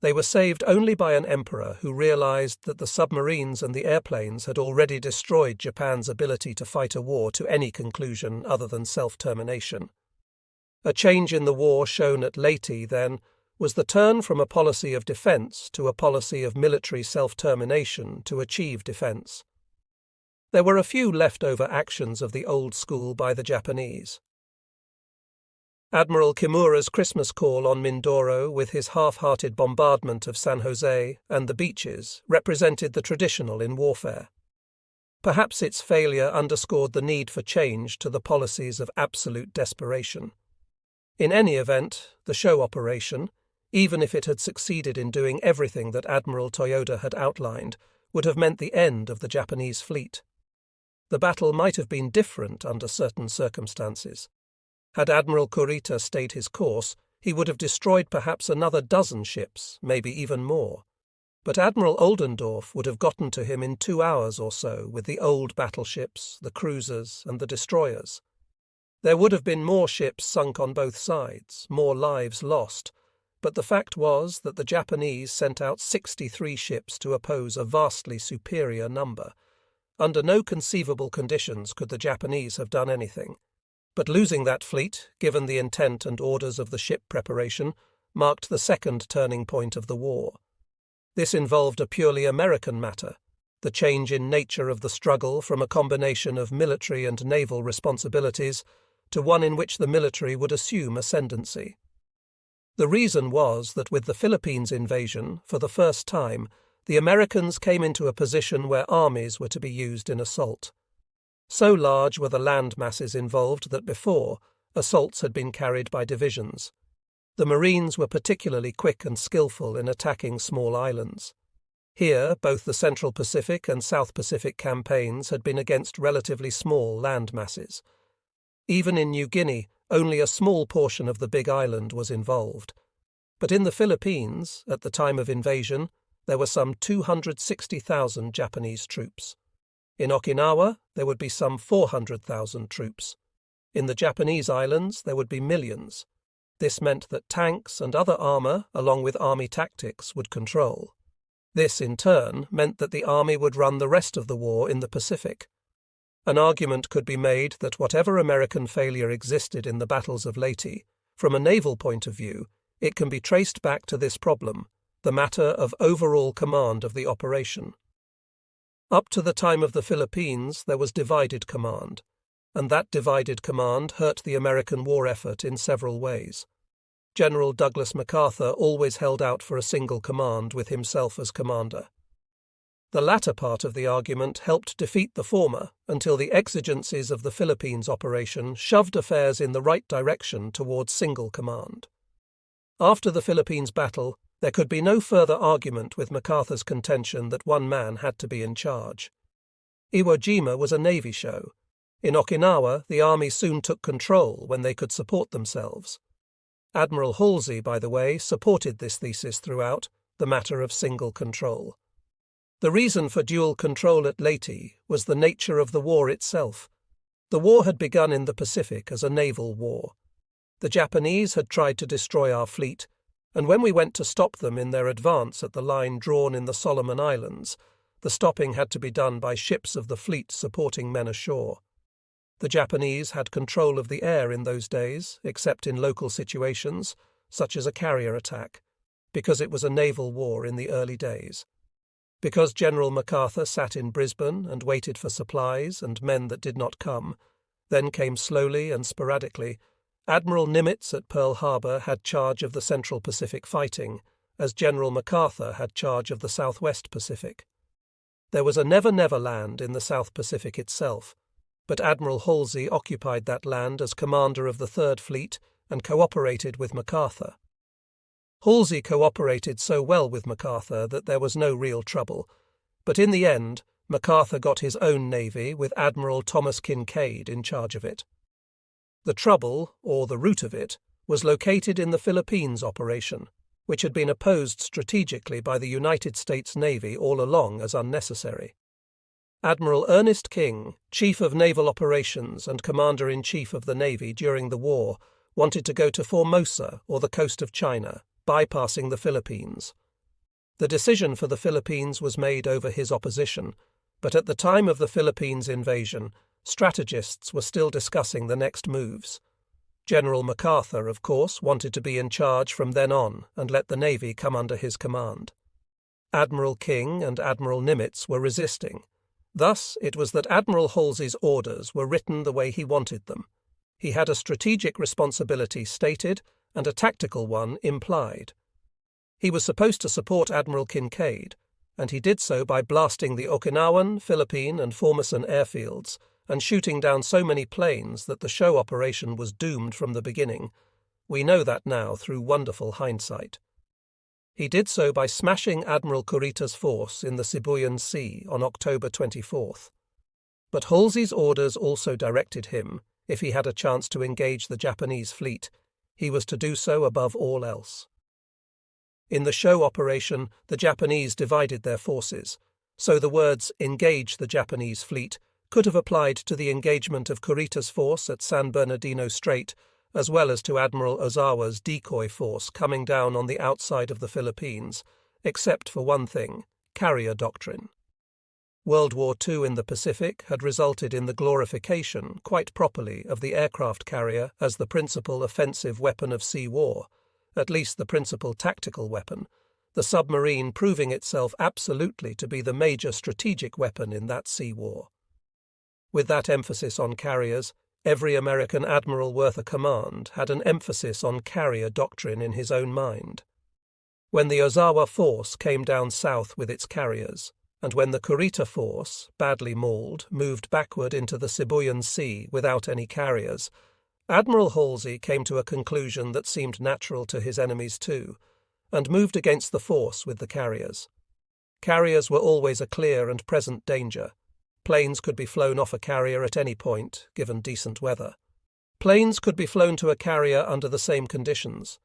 They were saved only by an emperor who realized that the submarines and the airplanes had already destroyed Japan's ability to fight a war to any conclusion other than self-termination. A change in the war shown at Leyte, then, was the turn from a policy of defence to a policy of military self-termination to achieve defence. There were a few leftover actions of the old school by the Japanese. Admiral Kimura's Christmas call on Mindoro with his half-hearted bombardment of San Jose and the beaches represented the traditional in warfare. Perhaps its failure underscored the need for change to the policies of absolute desperation. In any event, the show operation, even if it had succeeded in doing everything that Admiral Toyoda had outlined, would have meant the end of the Japanese fleet. The battle might have been different under certain circumstances. Had Admiral Kurita stayed his course, he would have destroyed perhaps another dozen ships, maybe even more. But Admiral Oldendorf would have gotten to him in 2 hours or so with the old battleships, the cruisers, and the destroyers. There would have been more ships sunk on both sides, more lives lost, but the fact was that the Japanese sent out 63 ships to oppose a vastly superior number. Under no conceivable conditions could the Japanese have done anything. But losing that fleet, given the intent and orders of the ship preparation, marked the second turning point of the war. This involved a purely American matter, the change in nature of the struggle from a combination of military and naval responsibilities to one in which the military would assume ascendancy. The reason was that with the Philippines invasion, for the first time, the Americans came into a position where armies were to be used in assault. So large were the land masses involved that before, assaults had been carried by divisions. The Marines were particularly quick and skillful in attacking small islands. Here, both the Central Pacific and South Pacific campaigns had been against relatively small land masses. Even in New Guinea, only a small portion of the big island was involved. But in the Philippines, at the time of invasion, there were some 260,000 Japanese troops. In Okinawa, there would be some 400,000 troops. In the Japanese islands, there would be millions. This meant that tanks and other armour, along with army tactics, would control. This, in turn, meant that the army would run the rest of the war in the Pacific. An argument could be made that whatever American failure existed in the battles of Leyte, from a naval point of view, it can be traced back to this problem, the matter of overall command of the operation. Up to the time of the Philippines, there was divided command, and that divided command hurt the American war effort in several ways. General Douglas MacArthur always held out for a single command with himself as commander. The latter part of the argument helped defeat the former until the exigencies of the Philippines operation shoved affairs in the right direction towards single command. After the Philippines battle, there could be no further argument with MacArthur's contention that one man had to be in charge. Iwo Jima was a navy show. In Okinawa, the army soon took control when they could support themselves. Admiral Halsey, by the way, supported this thesis throughout, the matter of single control. The reason for dual control at Leyte was the nature of the war itself. The war had begun in the Pacific as a naval war. The Japanese had tried to destroy our fleet, and when we went to stop them in their advance at the line drawn in the Solomon Islands, the stopping had to be done by ships of the fleet supporting men ashore. The Japanese had control of the air in those days, except in local situations, such as a carrier attack, because it was a naval war in the early days. Because General MacArthur sat in Brisbane and waited for supplies and men that did not come, then came slowly and sporadically, Admiral Nimitz at Pearl Harbor had charge of the Central Pacific fighting, as General MacArthur had charge of the Southwest Pacific. There was a never-never land in the South Pacific itself, but Admiral Halsey occupied that land as commander of the Third Fleet and cooperated with MacArthur. Halsey cooperated so well with MacArthur that there was no real trouble, but in the end, MacArthur got his own navy with Admiral Thomas Kinkaid in charge of it. The trouble, or the root of it, was located in the Philippines operation, which had been opposed strategically by the United States Navy all along as unnecessary. Admiral Ernest King, Chief of Naval Operations and Commander-in-Chief of the Navy during the war, wanted to go to Formosa or the coast of China, bypassing the Philippines. The decision for the Philippines was made over his opposition, but at the time of the Philippines invasion, strategists were still discussing the next moves. General MacArthur, of course, wanted to be in charge from then on and let the Navy come under his command. Admiral King and Admiral Nimitz were resisting. Thus, it was that Admiral Halsey's orders were written the way he wanted them. He had a strategic responsibility stated and a tactical one implied. He was supposed to support Admiral Kinkaid, and he did so by blasting the Okinawan, Philippine, and Formosan airfields and shooting down so many planes that the show operation was doomed from the beginning. We know that now through wonderful hindsight. He did so by smashing Admiral Kurita's force in the Sibuyan Sea on October 24th. But Halsey's orders also directed him, if he had a chance to engage the Japanese fleet, he was to do so above all else. In the show operation, the Japanese divided their forces, so the words "engage the Japanese fleet" could have applied to the engagement of Kurita's force at San Bernardino Strait, as well as to Admiral Ozawa's decoy force coming down on the outside of the Philippines, except for one thing: carrier doctrine. World War II in the Pacific had resulted in the glorification, quite properly, of the aircraft carrier as the principal offensive weapon of sea war, at least the principal tactical weapon, the submarine proving itself absolutely to be the major strategic weapon in that sea war. With that emphasis on carriers, every American admiral worth a command had an emphasis on carrier doctrine in his own mind. When the Ozawa force came down south with its carriers, and when the Kurita force, badly mauled, moved backward into the Sibuyan Sea without any carriers, Admiral Halsey came to a conclusion that seemed natural to his enemies too, and moved against the force with the carriers. Carriers were always a clear and present danger. Planes could be flown off a carrier at any point, given decent weather. Planes could be flown to a carrier under the same conditions.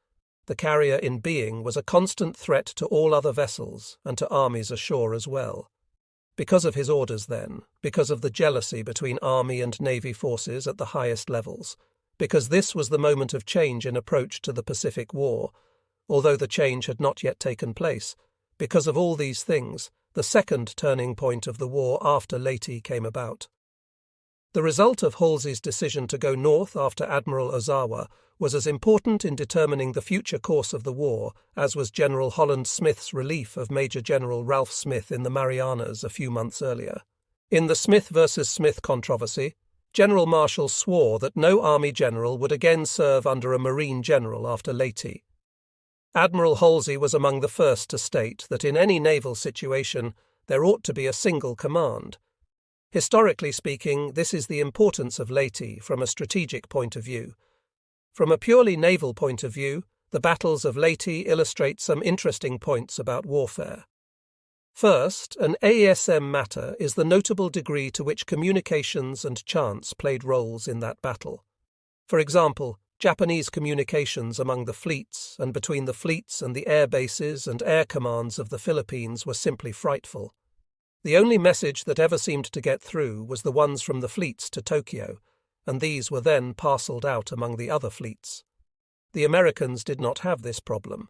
The carrier in being was a constant threat to all other vessels and to armies ashore as well. Because of his orders then, because of the jealousy between army and navy forces at the highest levels, because this was the moment of change in approach to the Pacific War, although the change had not yet taken place, because of all these things, the second turning point of the war after Leyte came about. The result of Halsey's decision to go north after Admiral Ozawa was as important in determining the future course of the war as was General Holland Smith's relief of Major General Ralph Smith in the Marianas a few months earlier. In the Smith versus Smith controversy, General Marshall swore that no army general would again serve under a marine general after Leyte. Admiral Halsey was among the first to state that in any naval situation there ought to be a single command. Historically speaking, this is the importance of Leyte from a strategic point of view. From a purely naval point of view, the battles of Leyte illustrate some interesting points about warfare. First, an AESM matter is the notable degree to which communications and chance played roles in that battle. For example, Japanese communications among the fleets and between the fleets and the air bases and air commands of the Philippines were simply frightful. The only message that ever seemed to get through was the ones from the fleets to Tokyo, and these were then parcelled out among the other fleets. The Americans did not have this problem.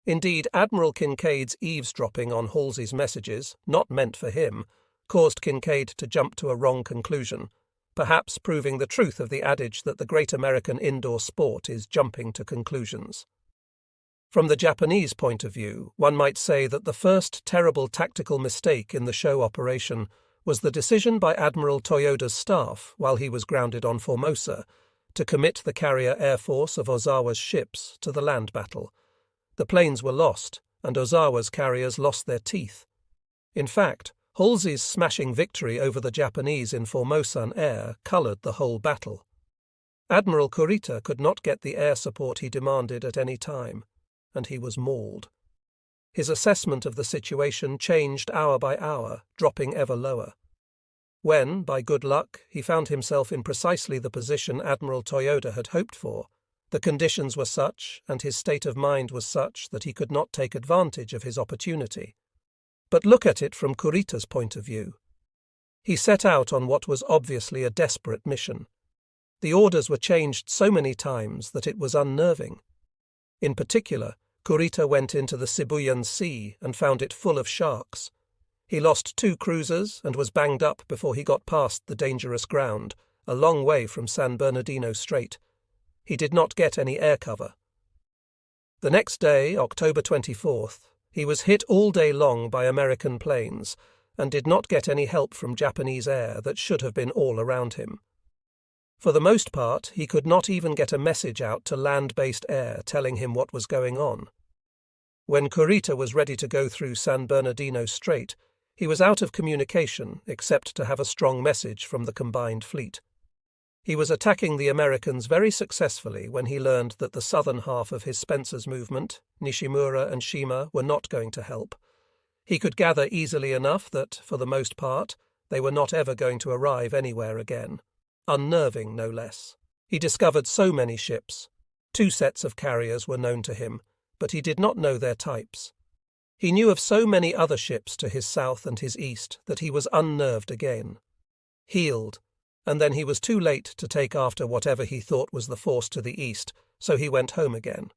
Indeed, Admiral Kinkaid's eavesdropping on Halsey's messages, not meant for him, caused Kinkaid to jump to a wrong conclusion, perhaps proving the truth of the adage that the great American indoor sport is jumping to conclusions. From the Japanese point of view, one might say that the first terrible tactical mistake in the show operation was the decision by Admiral Toyoda's staff, while he was grounded on Formosa, to commit the carrier air force of Ozawa's ships to the land battle. The planes were lost, and Ozawa's carriers lost their teeth. In fact, Halsey's smashing victory over the Japanese in Formosan air coloured the whole battle. Admiral Kurita could not get the air support he demanded at any time, and he was mauled. His assessment of the situation changed hour by hour, dropping ever lower. When, by good luck, he found himself in precisely the position Admiral Toyoda had hoped for, the conditions were such, and his state of mind was such, that he could not take advantage of his opportunity. But look at it from Kurita's point of view. He set out on what was obviously a desperate mission. The orders were changed so many times that it was unnerving. In particular, Kurita went into the Sibuyan Sea and found it full of sharks. He lost 2 cruisers and was banged up before he got past the dangerous ground, a long way from San Bernardino Strait. He did not get any air cover. The next day, October 24th, he was hit all day long by American planes and did not get any help from Japanese air that should have been all around him. For the most part, he could not even get a message out to land-based air telling him what was going on. When Kurita was ready to go through San Bernardino Strait, he was out of communication except to have a strong message from the combined fleet. He was attacking the Americans very successfully when he learned that the southern half of his Spencer's movement, Nishimura and Shima, were not going to help. He could gather easily enough that, for the most part, they were not ever going to arrive anywhere again. Unnerving, no less. He discovered so many ships. 2 sets of carriers were known to him, but he did not know their types. He knew of so many other ships to his south and his east that he was unnerved again. Healed, and then he was too late to take after whatever he thought was the force to the east, so he went home again.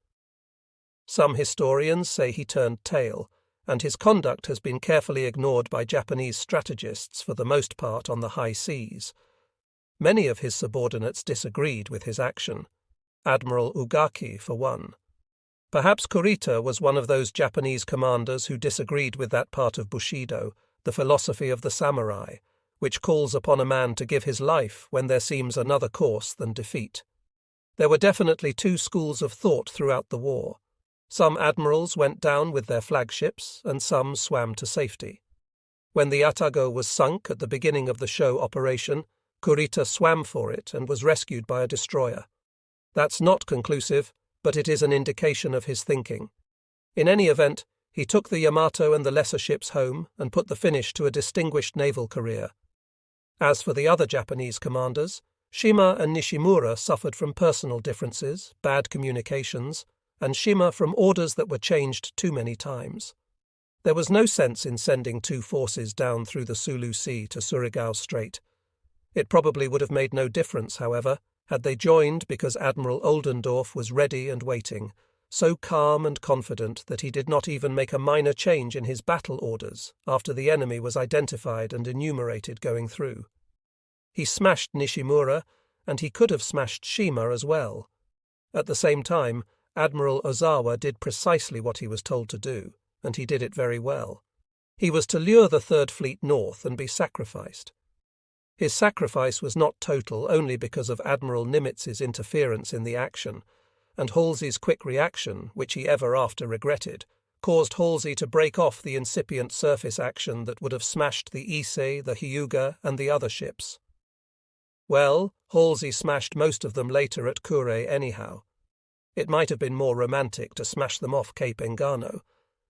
Some historians say he turned tail, and his conduct has been carefully ignored by Japanese strategists for the most part on the high seas. Many of his subordinates disagreed with his action. Admiral Ugaki, for one. Perhaps Kurita was one of those Japanese commanders who disagreed with that part of Bushido, the philosophy of the samurai, which calls upon a man to give his life when there seems another course than defeat. There were definitely 2 schools of thought throughout the war. Some admirals went down with their flagships, and some swam to safety. When the Atago was sunk at the beginning of the show operation, Kurita swam for it and was rescued by a destroyer. That's not conclusive, but it is an indication of his thinking. In any event, he took the Yamato and the lesser ships home and put the finish to a distinguished naval career. As for the other Japanese commanders, Shima and Nishimura suffered from personal differences, bad communications, and Shima from orders that were changed too many times. There was no sense in sending 2 forces down through the Sulu Sea to Surigao Strait. It probably would have made no difference, however, had they joined because Admiral Oldendorf was ready and waiting, so calm and confident that he did not even make a minor change in his battle orders after the enemy was identified and enumerated going through. He smashed Nishimura, and he could have smashed Shima as well. At the same time, Admiral Ozawa did precisely what he was told to do, and he did it very well. He was to lure the Third Fleet north and be sacrificed. His sacrifice was not total only because of Admiral Nimitz's interference in the action, and Halsey's quick reaction, which he ever after regretted, caused Halsey to break off the incipient surface action that would have smashed the Issei, the Hyuga, and the other ships. Well, Halsey smashed most of them later at Kure anyhow. It might have been more romantic to smash them off Cape Engano,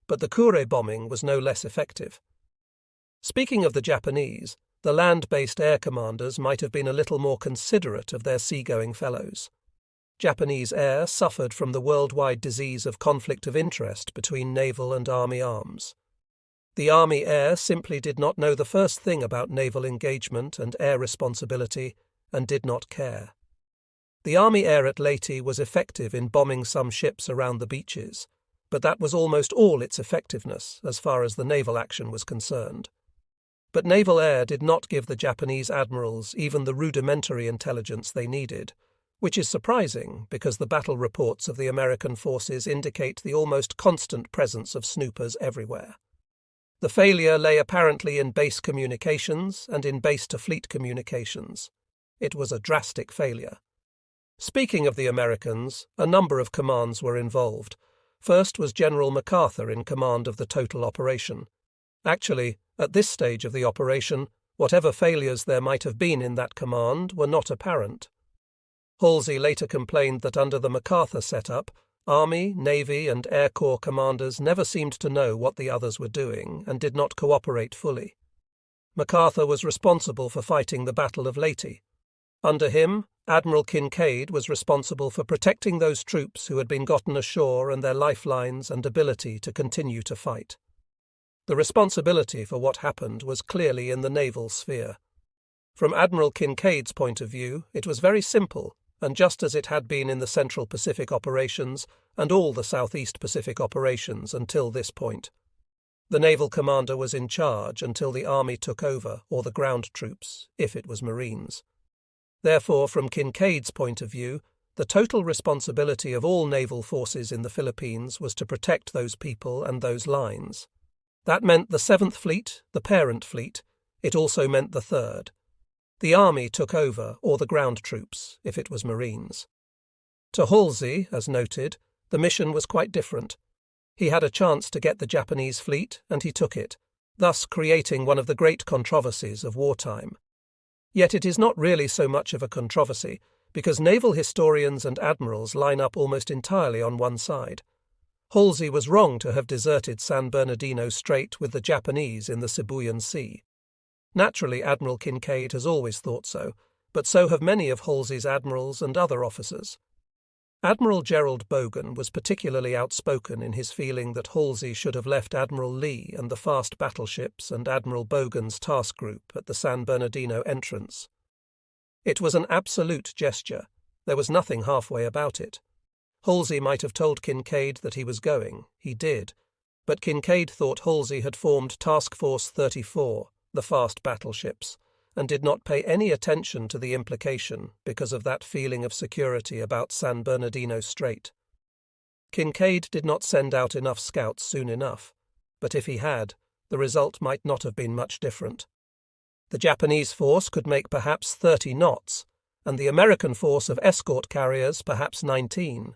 but the Kure bombing was no less effective. Speaking of the Japanese, the land-based air commanders might have been a little more considerate of their seagoing fellows. Japanese air suffered from the worldwide disease of conflict of interest between naval and army arms. The army air simply did not know the first thing about naval engagement and air responsibility and did not care. The army air at Leyte was effective in bombing some ships around the beaches, but that was almost all its effectiveness as far as the naval action was concerned. But naval air did not give the Japanese admirals even the rudimentary intelligence they needed, which is surprising because the battle reports of the American forces indicate the almost constant presence of snoopers everywhere. The failure lay apparently in base communications and in base-to-fleet communications. It was a drastic failure. Speaking of the Americans, a number of commands were involved. First was General MacArthur in command of the total operation. Actually, at this stage of the operation, whatever failures there might have been in that command were not apparent. Halsey later complained that under the MacArthur setup, Army, Navy, and Air Corps commanders never seemed to know what the others were doing and did not cooperate fully. MacArthur was responsible for fighting the Battle of Leyte. Under him, Admiral Kinkaid was responsible for protecting those troops who had been gotten ashore and their lifelines and ability to continue to fight. The responsibility for what happened was clearly in the naval sphere. From Admiral Kinkaid's point of view, it was very simple, and just as it had been in the Central Pacific operations and all the Southeast Pacific operations until this point. The naval commander was in charge until the army took over, or the ground troops, if it was Marines. Therefore, from Kinkaid's point of view, the total responsibility of all naval forces in the Philippines was to protect those people and those lines. That meant the 7th Fleet, the parent fleet. It also meant the 3rd. The army took over, or the ground troops, if it was Marines. To Halsey, as noted, the mission was quite different. He had a chance to get the Japanese fleet, and he took it, thus creating one of the great controversies of wartime. Yet it is not really so much of a controversy, because naval historians and admirals line up almost entirely on one side. Halsey was wrong to have deserted San Bernardino Strait with the Japanese in the Sibuyan Sea. Naturally, Admiral Kinkaid has always thought so, but so have many of Halsey's admirals and other officers. Admiral Gerald Bogan was particularly outspoken in his feeling that Halsey should have left Admiral Lee and the fast battleships and Admiral Bogan's task group at the San Bernardino entrance. It was an absolute gesture. There was nothing halfway about it. Halsey might have told Kinkaid that he was going. He did. But Kinkaid thought Halsey had formed Task Force 34, the fast battleships, and did not pay any attention to the implication because of that feeling of security about San Bernardino Strait. Kinkaid did not send out enough scouts soon enough, but if he had, the result might not have been much different. The Japanese force could make perhaps 30 knots, and the American force of escort carriers perhaps 19.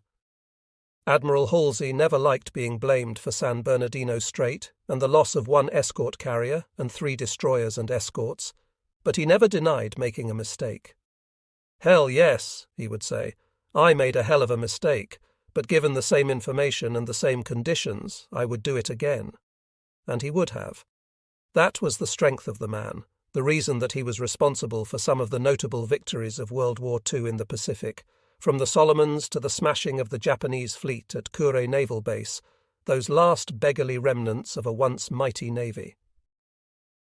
Admiral Halsey never liked being blamed for San Bernardino Strait and the loss of 1 escort carrier and 3 destroyers and escorts, but he never denied making a mistake. "Hell yes," he would say, "I made a hell of a mistake, but given the same information and the same conditions, I would do it again." And he would have. That was the strength of the man, the reason that he was responsible for some of the notable victories of World War II in the Pacific, from the Solomons to the smashing of the Japanese fleet at Kure Naval Base, those last beggarly remnants of a once mighty navy.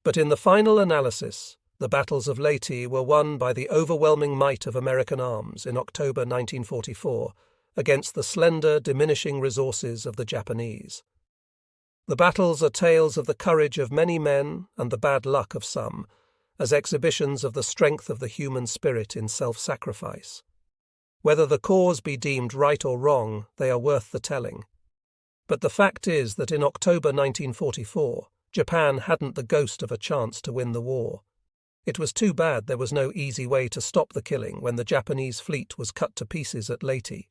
But in the final analysis, the battles of Leyte were won by the overwhelming might of American arms in October 1944 against the slender, diminishing resources of the Japanese. The battles are tales of the courage of many men and the bad luck of some, as exhibitions of the strength of the human spirit in self-sacrifice. Whether the cause be deemed right or wrong, they are worth the telling. But the fact is that in October 1944, Japan hadn't the ghost of a chance to win the war. It was too bad there was no easy way to stop the killing when the Japanese fleet was cut to pieces at Leyte.